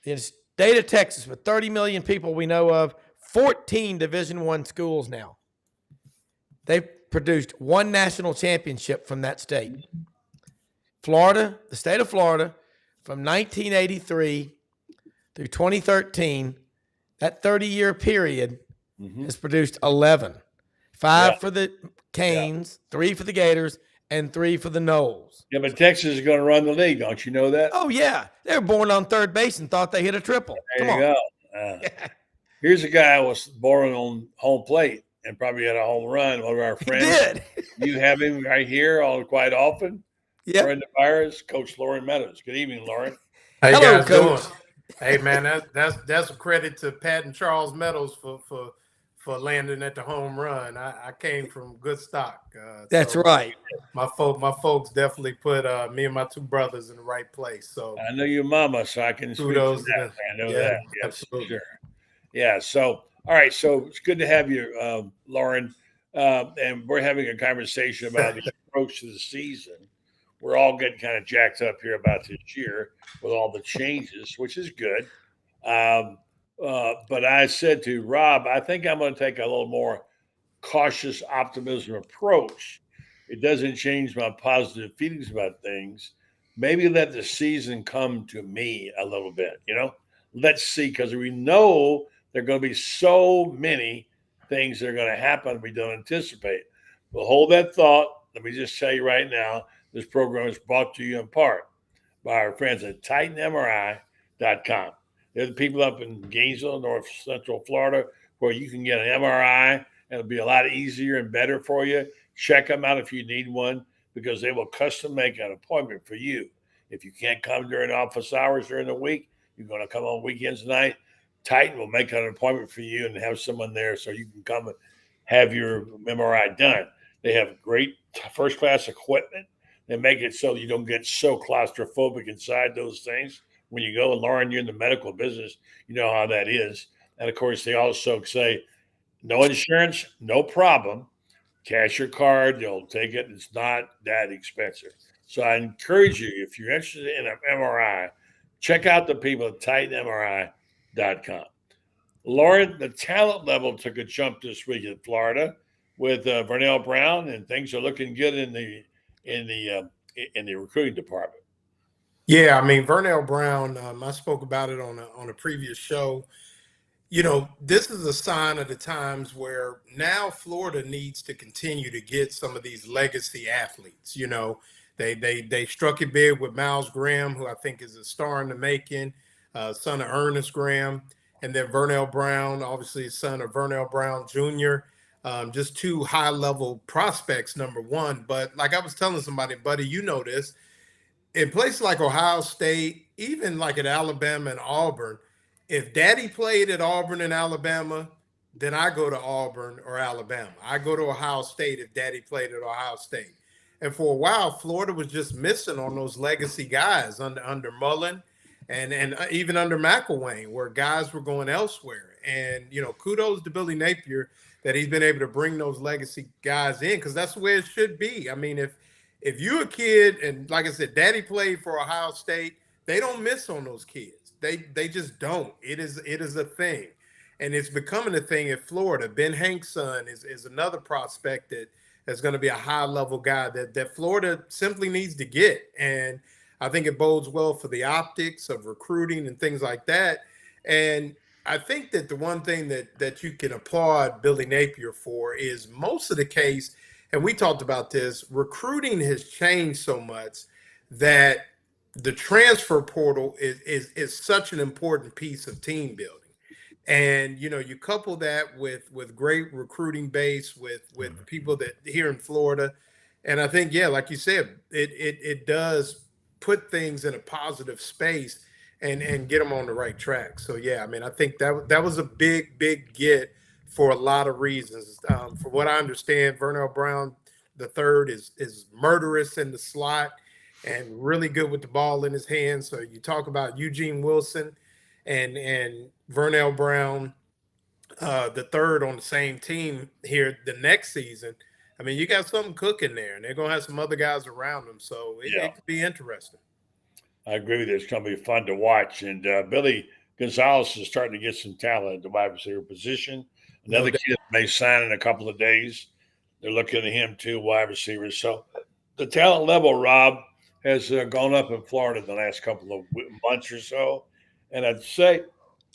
The state of Texas, with 30 million people we know of, 14 Division I schools now. They've produced one national championship from that state. Florida, the state of Florida, from 1983 through 2013, that 30-year period has produced 11. 5 for the Canes, 3 for the Gators, and 3 for the Noles. Yeah, but Texas is going to run the league. Don't you know that? Oh, yeah. They were born on third base and thought they hit a triple. There you go. Here's a guy who was born on home plate and probably had a home run. One of our friends. He did. You have him right here quite often. Yeah. During the virus, Coach Loren Meadows. Good evening, Loren. How you Hello, guys Coach. doing? Hey man, that's a credit to Pat and Charles Meadows for landing at the home run. I came from good stock. That's so right. My folks definitely put me and my 2 brothers in the right place. So I know your mama, so I can speak to kudos to that. I know that. Yes, absolutely. sure. Yeah. So, all right. So it's good to have you, Loren. And we're having a conversation about the approach to the season. We're all getting kind of jacked up here about this year with all the changes, which is good. But I said to Rob, I think I'm going to take a little more cautious optimism approach. It doesn't change my positive feelings about things. Maybe let the season come to me a little bit, Let's see, because we know there are going to be so many things that are going to happen we don't anticipate. But hold that thought. Let me just tell you right now, this program is brought to you in part by our friends at TitanMRI.com. They're the people up in Gainesville, North Central Florida, where you can get an MRI, and it'll be a lot easier and better for you. Check them out if you need one, because they will custom make an appointment for you. If you can't come during office hours during the week, you're going to come on weekends tonight, Titan will make an appointment for you and have someone there so you can come and have your MRI done. They have great first-class equipment. They make it so you don't get so claustrophobic inside those things when you go. And Lauren, you're in the medical business. You know how that is. And, of course, they also say no insurance, no problem. Cash your card. They'll take it. It's not that expensive. So I encourage you, if you're interested in an MRI, check out the people at TitanMRI.com. Loren, the talent level took a jump this week in Florida with Brownw, and things are looking good in the recruiting department. Yeah, I mean, Brownw, I spoke about it on a previous show. You know, this is a sign of the times where now Florida needs to continue to get some of these legacy athletes. You know, they struck it big with Miles Graham, who I think is a star in the making, son of Ernest Graham, and then Browne, obviously son of Brownw Jr. Just two high-level prospects, number one. But like I was telling somebody, buddy, you know this, in places like Ohio State, even like at Alabama and Auburn, if daddy played at Auburn and Alabama, then I go to Auburn or Alabama. I go to Ohio State if daddy played at Ohio State. And for a while, Florida was just missing on those legacy guys under Mullen and even under McElwain, where guys were going elsewhere. And, you know, kudos to Billy Napier that he's been able to bring those legacy guys in, because that's the way it should be. I mean, if you're a kid and, like I said, daddy played for Ohio State, they don't miss on those kids. They just don't. It is a thing. And it's becoming a thing at Florida. Ben Hank's son is another prospect that's going to be a high-level guy that Florida simply needs to get. And I think it bodes well for the optics of recruiting and things like that. And I think that the one thing that you can applaud Billy Napier for is most of the case, and we talked about this, recruiting has changed so much that the transfer portal is such an important piece of team building. And, you know, you couple that with great recruiting base with people that here in Florida. And I think, yeah, like you said, it does put things in a positive space and get them on the right track. So, yeah, I mean, I think that was a big get for a lot of reasons. For what I understand, Brownw III is murderous in the slot and really good with the ball in his hands. So you talk about Eugene Wilson and Brown the third on the same team here the next season. I mean, you got something cooking there, and they're going to have some other guys around them. So it could be interesting. I agree with you. It's going to be fun to watch. And Billy Gonzalez is starting to get some talent at the wide receiver position. Another kid may sign in a couple of days. They're looking at him too, wide receivers. So the talent level, Rob, has gone up in Florida the last couple of months or so. And I'd say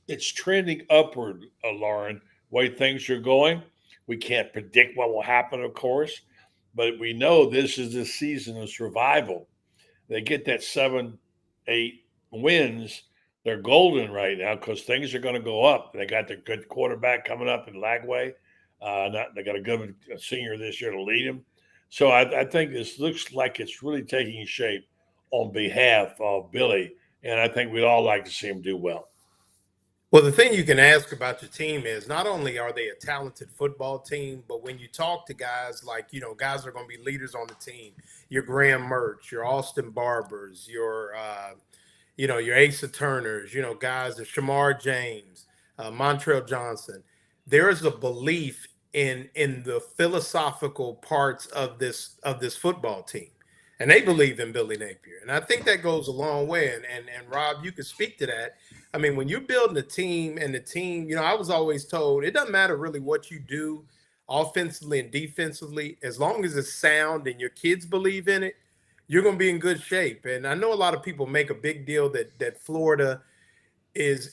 it's trending upward, Loren, way things are going. We can't predict what will happen, of course, but we know this is the season of survival. They get that 7-8 wins. They're golden right now because things are going to go up. They got the good quarterback coming up in Lagway. They got a good senior this year to lead them. So I think this looks like it's really taking shape on behalf of Billy, and I think we'd all like to see him do well. Well, the thing you can ask about your team is not only are they a talented football team, but when you talk to guys like, you know, guys that are going to be leaders on the team, your Graham Mertz, your Austin Barbers, your Asa Turners, you know, guys, the Shamar James, Montrell Johnson, there is a belief in the philosophical parts of this football team. And they believe in Billy Napier. And I think that goes a long way. And Rob, you can speak to that. I mean, when you're building a team and the team, you know, I was always told it doesn't matter really what you do offensively and defensively, as long as it's sound and your kids believe in it, you're going to be in good shape. And I know a lot of people make a big deal that Florida is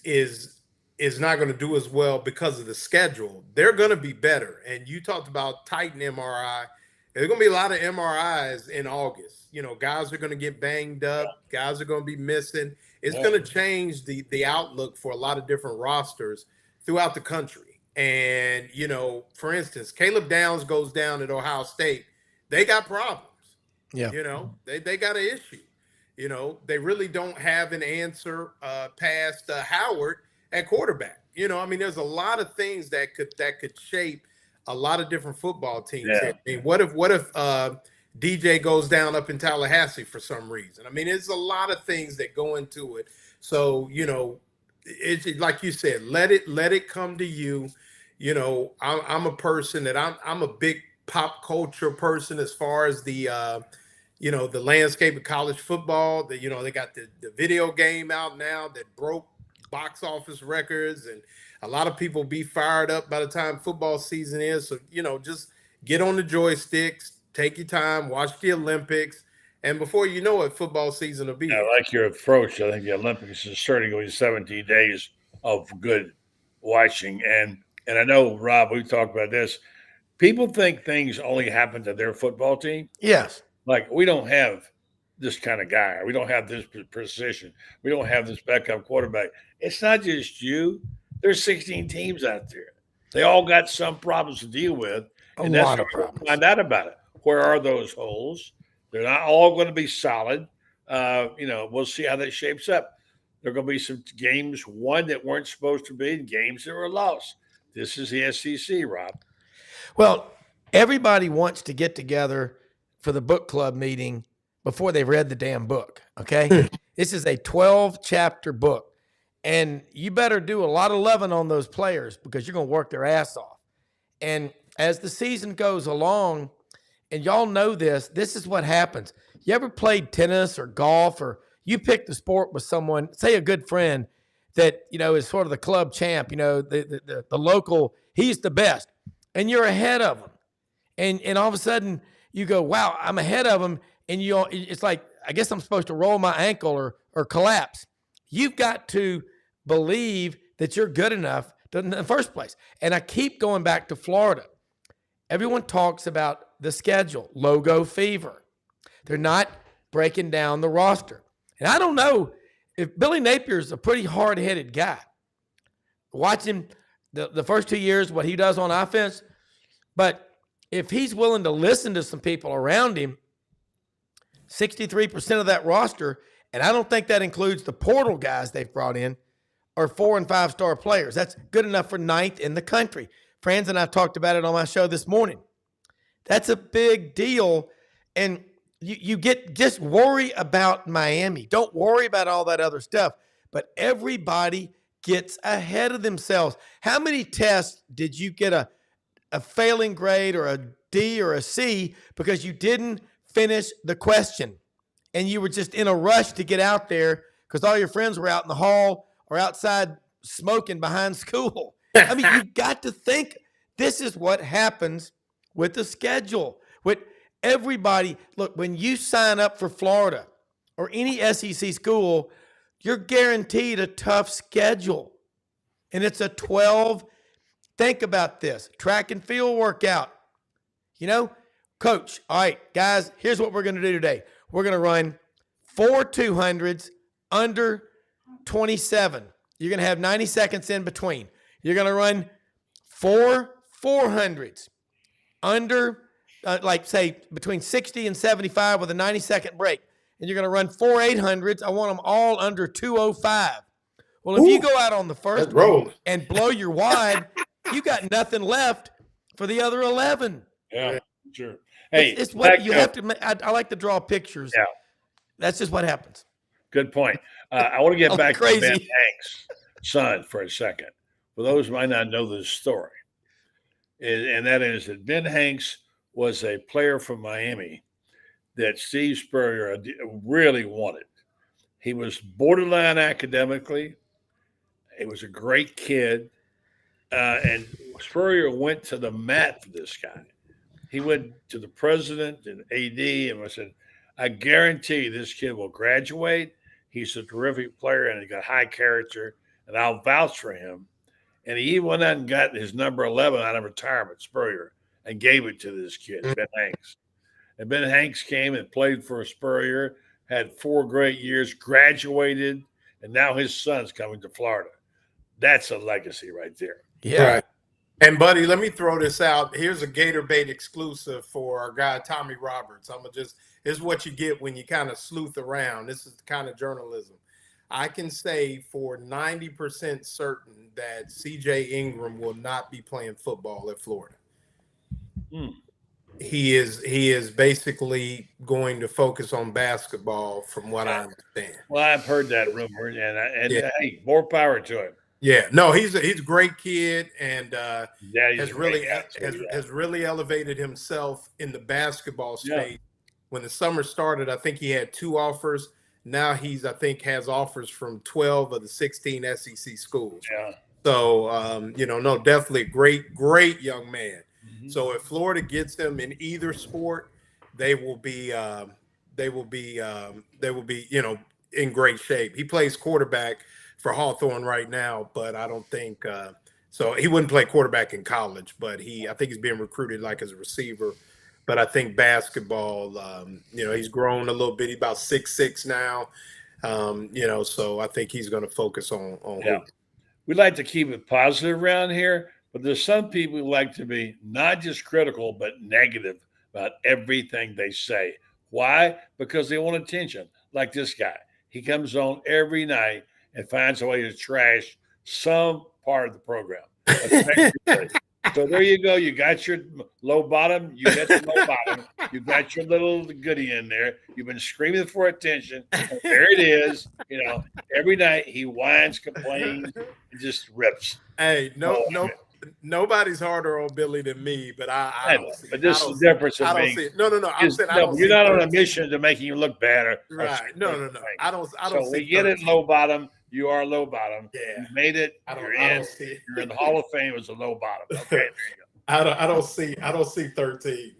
not going to do as well because of the schedule. They're going to be better. And you talked about Titan MRI. There's going to be a lot of MRIs in August. You know, guys are going to get banged up. Guys are going to be missing. It's going to change the outlook for a lot of different rosters throughout the country. And, you know, for instance, Caleb Downs goes down at Ohio State. They got problems. Yeah. You know, they got an issue. You know, they really don't have an answer past Howard at quarterback. You know, I mean, there's a lot of things that could shape a lot of different football teams. Yeah. I mean, what if DJ goes down up in Tallahassee for some reason? I mean, there's a lot of things that go into it. So, you know, it's like you said, let it come to you. You know, I'm a person that I'm a big pop culture person as far as the the landscape of college football. They got the video game out now that broke box office records, and a lot of people be fired up by the time football season is. So, just get on the joysticks, take your time, watch the Olympics, and before you know it, football season will be here. I like your approach. I think the Olympics is certainly going to be 17 days of good watching. And I know, Rob, we talked about this. People think things only happen to their football team. Yes. Like, we don't have this kind of guy. We don't have this position. We don't have this backup quarterback. It's not just you. There's 16 teams out there. They all got some problems to deal with. And that's what we'll find out about it. Where are those holes? They're not all going to be solid. We'll see how that shapes up. There are going to be some games won that weren't supposed to be and games that were lost. This is the SEC, Rob. Well, everybody wants to get together for the book club meeting before they've read the damn book, okay? This is a 12-chapter book, and you better do a lot of loving on those players because you're going to work their ass off. And as the season goes along, and y'all know this is what happens. You ever played tennis or golf, or you pick the sport with someone, say a good friend that, is sort of the club champ, the local, he's the best, and you're ahead of him. And all of a sudden you go, wow, I'm ahead of him. And it's like, I guess I'm supposed to roll my ankle or collapse. You've got to believe that you're good enough in the first place. And I keep going back to Florida. Everyone talks about the schedule, logo fever. They're not breaking down the roster. And I don't know if Billy Napier's a pretty hard-headed guy. Watch him the first 2 years, what he does on offense. But if he's willing to listen to some people around him, 63% of that roster, and I don't think that includes the portal guys they've brought in, are 4- and 5-star players. That's good enough for 9th in the country. Franz and I talked about it on my show this morning. That's a big deal. And you just worry about Miami. Don't worry about all that other stuff. But everybody gets ahead of themselves. How many tests did you get a failing grade or a D or a C because you didn't finish the question and you were just in a rush to get out there because all your friends were out in the hall or outside smoking behind school? I mean, you got to think this is what happens with the schedule. With everybody, look, when you sign up for Florida or any SEC school, you're guaranteed a tough schedule. And it's a 12. Think about this. Track and field workout. Coach, all right, guys, here's what we're going to do today. We're going to run 4 200s under 27. You're going to have 90 seconds in between. You're going to run 4 400s under, say, between 60 and 75 with a 90-second break. And you're going to run 4 800s. I want them all under 205. Well, if you go out on the first one and blow your wide, you got nothing left for the other 11. Yeah, sure. Hey, it's what you have to. I like to draw pictures. Yeah, that's just what happens. Good point. I want to get back crazy. to Ben Hanks' son for a second. For those who might not know this story, and that is that Ben Hanks was a player from Miami that Steve Spurrier really wanted. He was borderline academically. He was a great kid. And Spurrier went to the mat for this guy. He went to the president and AD and said, I guarantee this kid will graduate. He's a terrific player and he got high character, and I'll vouch for him. And he went out and got his number 11 out of retirement, Spurrier, and gave it to this kid, Ben Hanks. And Ben Hanks came and played for Spurrier, had 4 great years, graduated, and now his son's coming to Florida. That's a legacy right there. Yeah. Right. And, buddy, let me throw this out. Here's a Gator Bait exclusive for our guy, Tommy Roberts. This is what you get when you kind of sleuth around. This is the kind of journalism. I can say for 90% certain that C.J. Ingram will not be playing football at Florida. He is basically going to focus on basketball from what I understand. Well, I've heard that rumor, and hey, more power to him. Yeah, no, he's a great kid, and has really elevated himself in the basketball space when the summer started, I think he had 2 offers. Now I think has offers from 12 of the 16 SEC schools. Yeah. So, no, definitely great young man. Mm-hmm. So if Florida gets him in either sport, they will be, in great shape. He plays quarterback for Hawthorne right now, but I don't think so. He wouldn't play quarterback in college, but I think he's being recruited like as a receiver. But I think basketball, he's grown a little bit. He's about 6'6" now, so I think he's going to focus on hoop. We like to keep it positive around here, but there's some people who like to be not just critical, but negative about everything they say. Why? Because they want attention. Like this guy. He comes on every night and finds a way to trash some part of the program. So there you go. You got your low bottom. You got the low bottom. You got your little goodie in there. You've been screaming for attention. And there it is. Every night he whines, complains, and just rips. Hey, nobody's harder on Billy than me, but I don't see it. But this is the difference of being. No. I'm saying I don't. You're not on a mission to making you look bad. Right. No. I don't. So we get it low bottom. You are low bottom. Yeah. You made it. You're in the Hall of Fame as a low bottom. Okay. There you go. I don't see 13.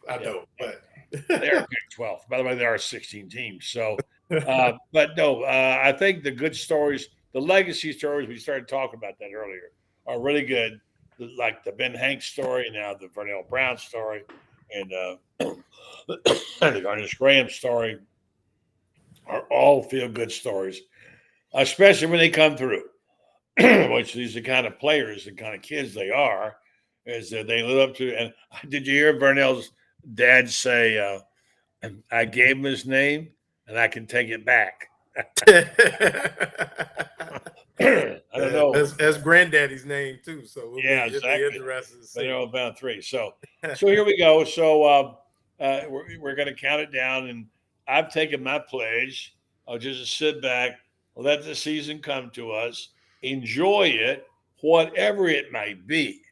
I know, but they're picked 12. By the way, there are 16 teams. So, but no, I think the good stories, the legacy stories, we started talking about that earlier, are really good. Like the Ben Hanks story, now the Vernell Brown story, and the Garnish Graham story are all feel good stories, especially when they come through. Which these are the kind of players, the kind of kids they are, is that they live up to. And did you hear Vernell's dad say, "I gave him his name, and I can take it back." I don't know. That's granddaddy's name too. So exactly. Interested to see. But they're all about 3. So here we go. So we're going to count it down, and I've taken my pledge. I'll just sit back, let the season come to us, enjoy it, whatever it may be.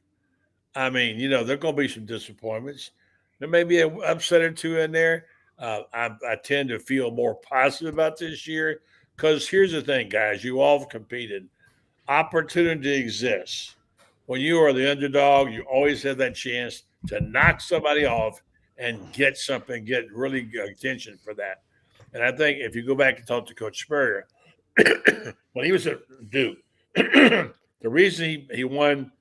I mean, there are going to be some disappointments. There may be an upset or two in there. I tend to feel more positive about this year because here's the thing, guys. You all have competed. Opportunity exists. When you are the underdog, you always have that chance to knock somebody off and get something, get really good attention for that. And I think if you go back and talk to Coach Spurrier, when he was at Duke, the reason he won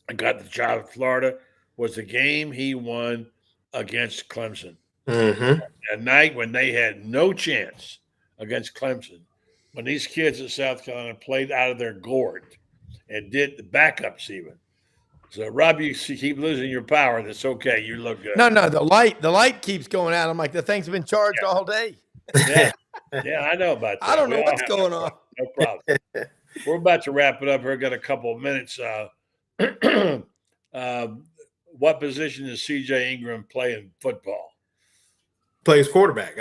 and got the job at Florida was the game he won against Clemson. Mm-hmm. A night when they had no chance against Clemson, when these kids at South Carolina played out of their gourd and did the backups even. So, Rob, you keep losing your power. That's okay. You look good. No, the light keeps going out. I'm like, the thing's been charged all day. Yeah, I know about that. I don't know what's going on. No problem. We're about to wrap it up here. Got a couple of minutes. What position does C.J. Ingram play in football? Plays quarterback.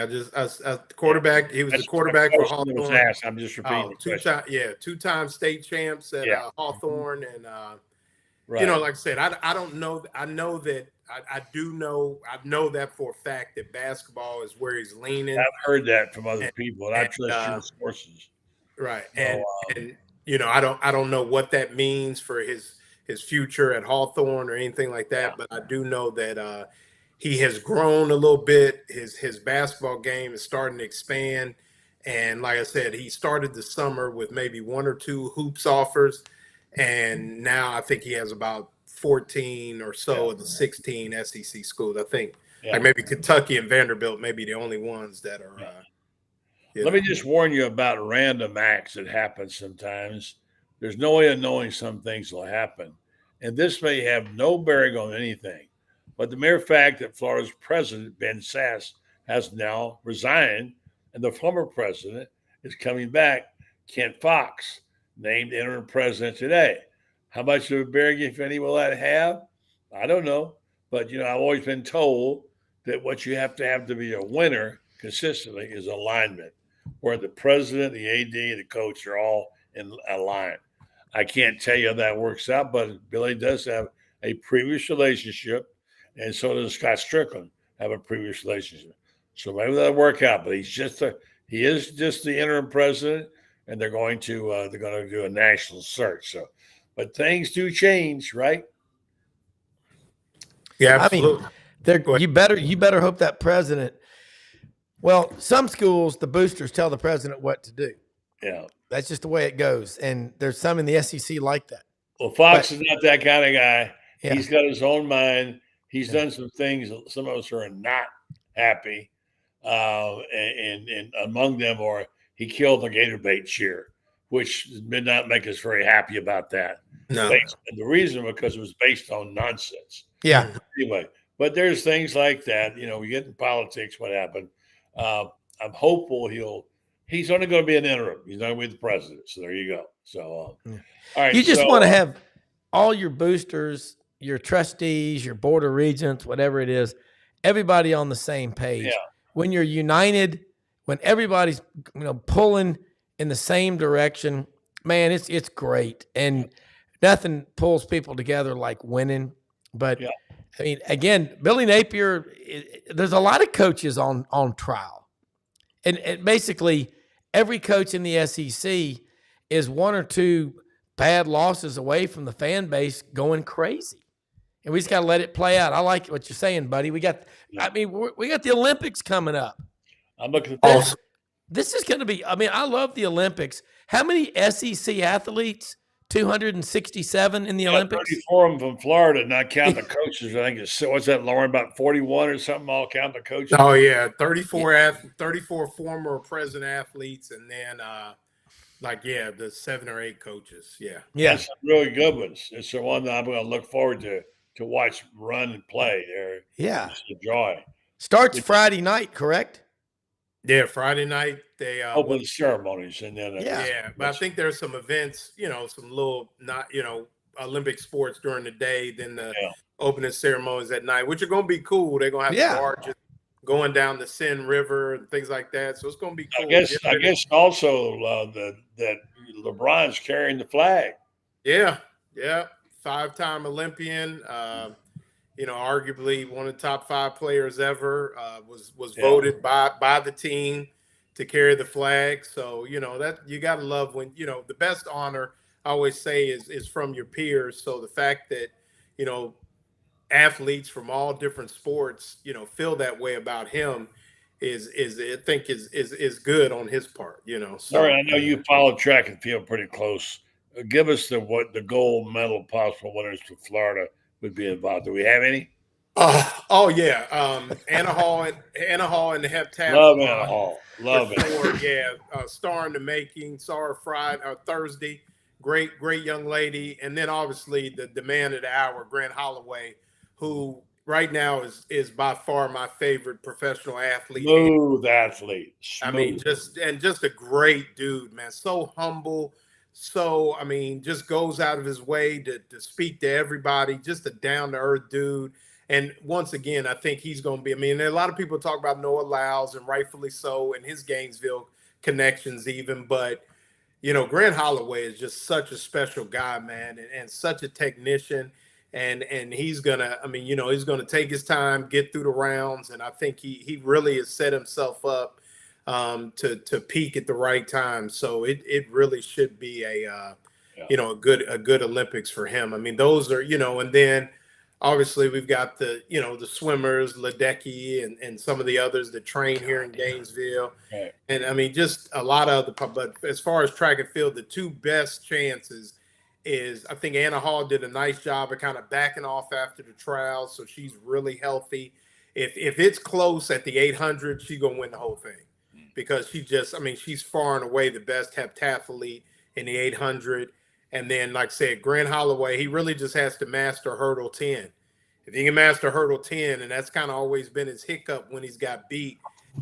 Quarterback. He was the quarterback for Hawthorne. I'm just repeating. Two-time state champs at Hawthorne, and right. Like I said, I don't know. I know that I know that for a fact that basketball is where he's leaning. I've heard that from other people, and I trust your sources. Right, and I don't know what that means for his future at Hawthorne or anything like that, but I do know that he has grown a little bit. His basketball game is starting to expand. And like I said, he started the summer with maybe 1 or 2 hoops offers. And now I think he has about 14 or so of the 16 SEC schools. I think like maybe Kentucky and Vanderbilt may be the only ones that are. Let me just warn you about random acts that happen sometimes. There's no way of knowing some things will happen. And this may have no bearing on anything. But the mere fact that Florida's president, Ben Sasse, has now resigned and the former president is coming back, Kent Fox, named interim president today. How much of a bearing, if any, will that have? I don't know. But, I've always been told that what you have to be a winner consistently is alignment, where the president, the AD, the coach are all in a line. I can't tell you how that works out, but Billy does have a previous relationship, and so does Scott Strickland, have a previous relationship. So maybe that'll work out. But he is just the interim president, and they're going to do a national search. So, but things do change, right? Yeah, I absolutely. mean, you better hope that president. Well, some schools, the boosters tell the president what to do. Yeah. That's just the way it goes. And there's some in the SEC like that. Well, Fox is not that kind of guy. Yeah. He's got his own mind. He's done some things that some of us are not happy. And among them are he killed the Gator bait cheer, which did not make us very happy about that. No. And the reason because it was based on nonsense. Yeah. Anyway, but there's things like that. You know, we get in politics, what happened. I'm hopeful he's only going to be an interim. He's not going to be the president. So there you go. So, all right. You just want to have all your boosters, your trustees, your board of regents, whatever it is, everybody on the same page. Yeah. When you're united, when everybody's pulling in the same direction, man, it's great. And nothing pulls people together like winning. But I mean, again, Billy Napier, there's a lot of coaches on trial. And basically every coach in the SEC is one or two bad losses away from the fan base going crazy. And we just got to let it play out. I like what you're saying, buddy. We got the Olympics coming up. I'm looking forward. This is going to be, I love the Olympics. How many SEC athletes? 267 in the Olympics? 34 of them from Florida, not counting the coaches. I think it's, what's that, Loren, about 41 or something, all count the coaches? Oh, yeah, 34 former president athletes, and then the 7 or 8 coaches. Yeah. That's some really good ones. It's the one that I'm going to look forward to watch run and play there. Yeah. It's a joy. Starts Friday night, correct? Yeah, Friday night they open the ceremonies, and then but I think there's some events, some little Olympic sports during the day, then the opening ceremonies at night, which are going to be cool. They're going to have the barges going down the Seine River and things like that, so it's going to be cool. I guess also that LeBron's carrying the flag. Yeah, 5-time Olympian. Arguably one of the top 5 players ever, was voted by the team to carry the flag. So, that you got to love when, the best honor I always say is from your peers. So the fact that, athletes from all different sports, feel that way about him is I think is good on his part, So, Sorry, I know you follow track and field pretty close. Give us the gold medal possible winners for Florida would be involved. Do we have any? Anna Hall and the heptathlon. Love Anna Hall. Love it. Star in the making. Saw her Thursday. Great young lady. And then obviously the man of the hour, Grant Holloway, who right now is by far my favorite professional athlete. Smooth athlete. I mean, just a great dude, man. So humble. So, just goes out of his way to speak to everybody, just a down-to-earth dude. And once again, I think he's going to be, a lot of people talk about Noah Lyles, and rightfully so, and his Gainesville connections even. But, Grant Holloway is just such a special guy, man, and such a technician. And he's going to, he's going to take his time, get through the rounds. And I think he really has set himself up to peak at the right time. So it really should be a good Olympics for him. Those are, and then obviously we've got the swimmers, Ledecky and some of the others that train here in Gainesville. Right. And just a lot of but as far as track and field, the 2 best chances is I think Anna Hall did a nice job of kind of backing off after the trials. So she's really healthy. If it's close at the 800, she's going to win the whole thing. Because she's far and away the best heptathlete in the 800. And then, like I said, Grant Holloway, he really just has to master hurdle 10. If he can master hurdle 10, and that's kind of always been his hiccup when he's got beat,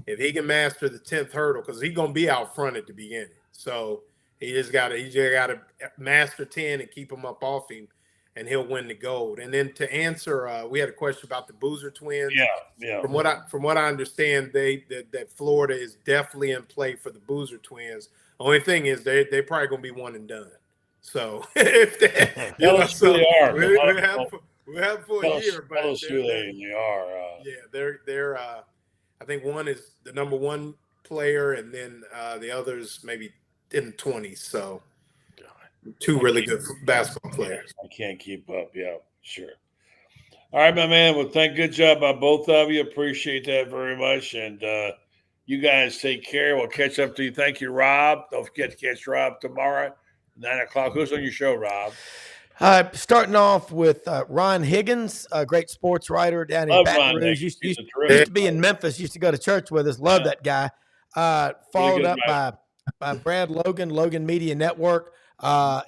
if he can master the 10th hurdle, because he's going to be out front at the beginning. So he just got to master 10 and keep him up off him, and he'll win the gold. And then to answer, we had a question about the Boozer twins. Yeah. From what I understand, that Florida is definitely in play for the Boozer twins. Only thing is they probably gonna be one and done. So if they, We have for Tell a us, year, but tell us who they are. yeah, they're. I think one is the number one player, and then the others maybe in the 20s. So two really good basketball players. I can't keep up. Yeah, sure. All right, my man. Well, good job by both of you. Appreciate that very much. And you guys take care. We'll catch up to you. Thank you, Rob. Don't forget to catch Rob tomorrow, 9:00. Who's on your show, Rob? Starting off with Ron Higgins, a great sports writer down in Love Baton Ron Rouge. Higgins. Used He's a to terrific be in Memphis. Used to go to church with us. Love that guy. Followed good up by Brad Logan Media Network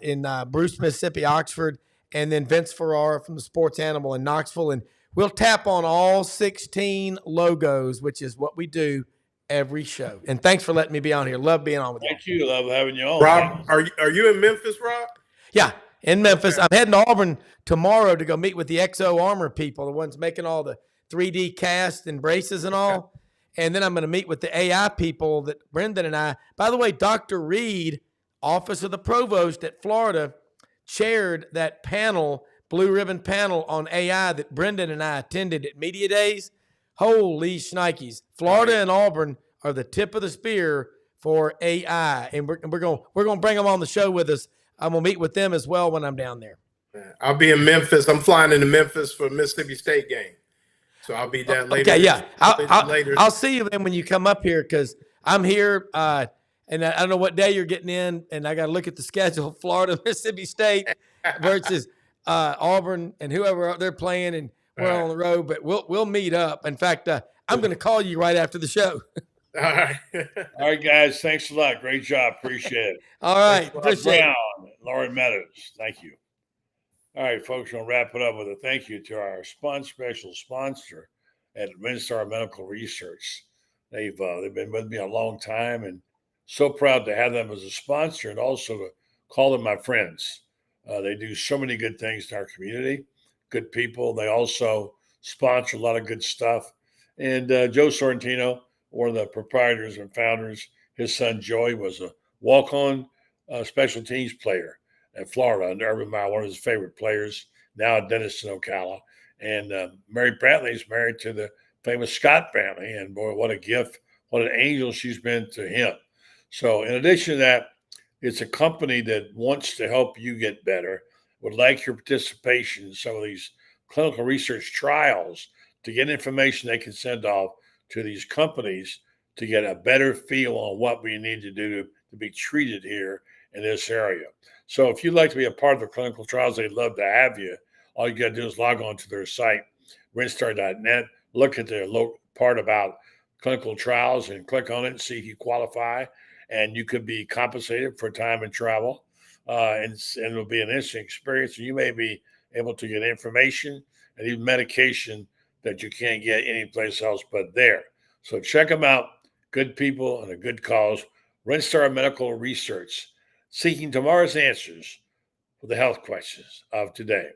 in Bruce, Mississippi, Oxford, and then Vince Ferrara from the Sports Animal in Knoxville. And we'll tap on all 16 logos, which is what we do every show. And thanks for letting me be on here. Love being on with you. Thank you. Love having you on. Rob, are you in Memphis, Rob? Yeah, in Memphis. I'm heading to Auburn tomorrow to go meet with the Exo Armor people, the ones making all the 3D casts and braces and all. And then I'm going to meet with the AI people that Brendan and I, by the way, Dr. Reed, Office of the Provost at Florida, chaired that panel, blue ribbon panel on AI that Brendan and I attended at Media Days. Holy shnikes. Florida and Auburn are the tip of the spear for AI. And we're going to bring them on the show with us. I'm going to meet with them as well when I'm down there. I'll be in Memphis. I'm flying into Memphis for a Mississippi State game. So I'll be down later. Okay, yeah. Later. I'll see you then when you come up here because I'm here and I don't know what day you're getting in, and I got to look at the schedule. Florida, Mississippi State versus Auburn and whoever they're playing, and we're on the road. But we'll meet up. In fact, I'm going to call you right after the show. All right. All right, guys. Thanks a lot. Great job. Appreciate it. All right. Appreciate it. Brown, Loren Meadows. Thank you. All right, folks, we'll wrap it up with a thank you to our special sponsor at WinStar Medical Research. They've been with me a long time, and so proud to have them as a sponsor and also to call them my friends. They do so many good things in our community, good people. They also sponsor a lot of good stuff. And Joe Sorrentino, one of the proprietors and founders, his son Joey was a walk-on special teams player at Florida under Urban Meyer, one of his favorite players, now a dentist in Ocala. And Mary Brantley is married to the famous Scott Brantley. And boy, what a gift, what an angel she's been to him. So in addition to that, it's a company that wants to help you get better, would like your participation in some of these clinical research trials to get information they can send off to these companies to get a better feel on what we need to do to be treated here in this area. So if you'd like to be a part of the clinical trials, they'd love to have you. All you got to do is log on to their site, winstar.net, look at the part about clinical trials and click on it and see if you qualify. And you could be compensated for time and travel. And it'll be an interesting experience. You may be able to get information and even medication that you can't get anyplace else but there. So check them out. Good people and a good cause. WinStar Medical Research, seeking tomorrow's answers for the health questions of today.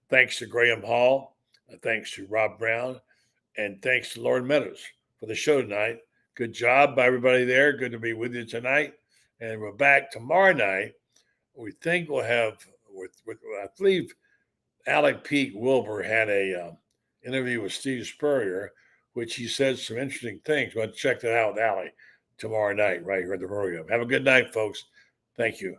Thanks to Graham Hall, thanks to Rob Brown, and thanks to Loren Meadows for the show tonight. Good job by everybody there. Good to be with you tonight. And we're back tomorrow night. We think we'll have, I believe Alec Pete Wilbur had a interview with Steve Spurrier, which he said some interesting things. We'll check that out with Alec tomorrow night right here at the program. Have a good night, folks. Thank you.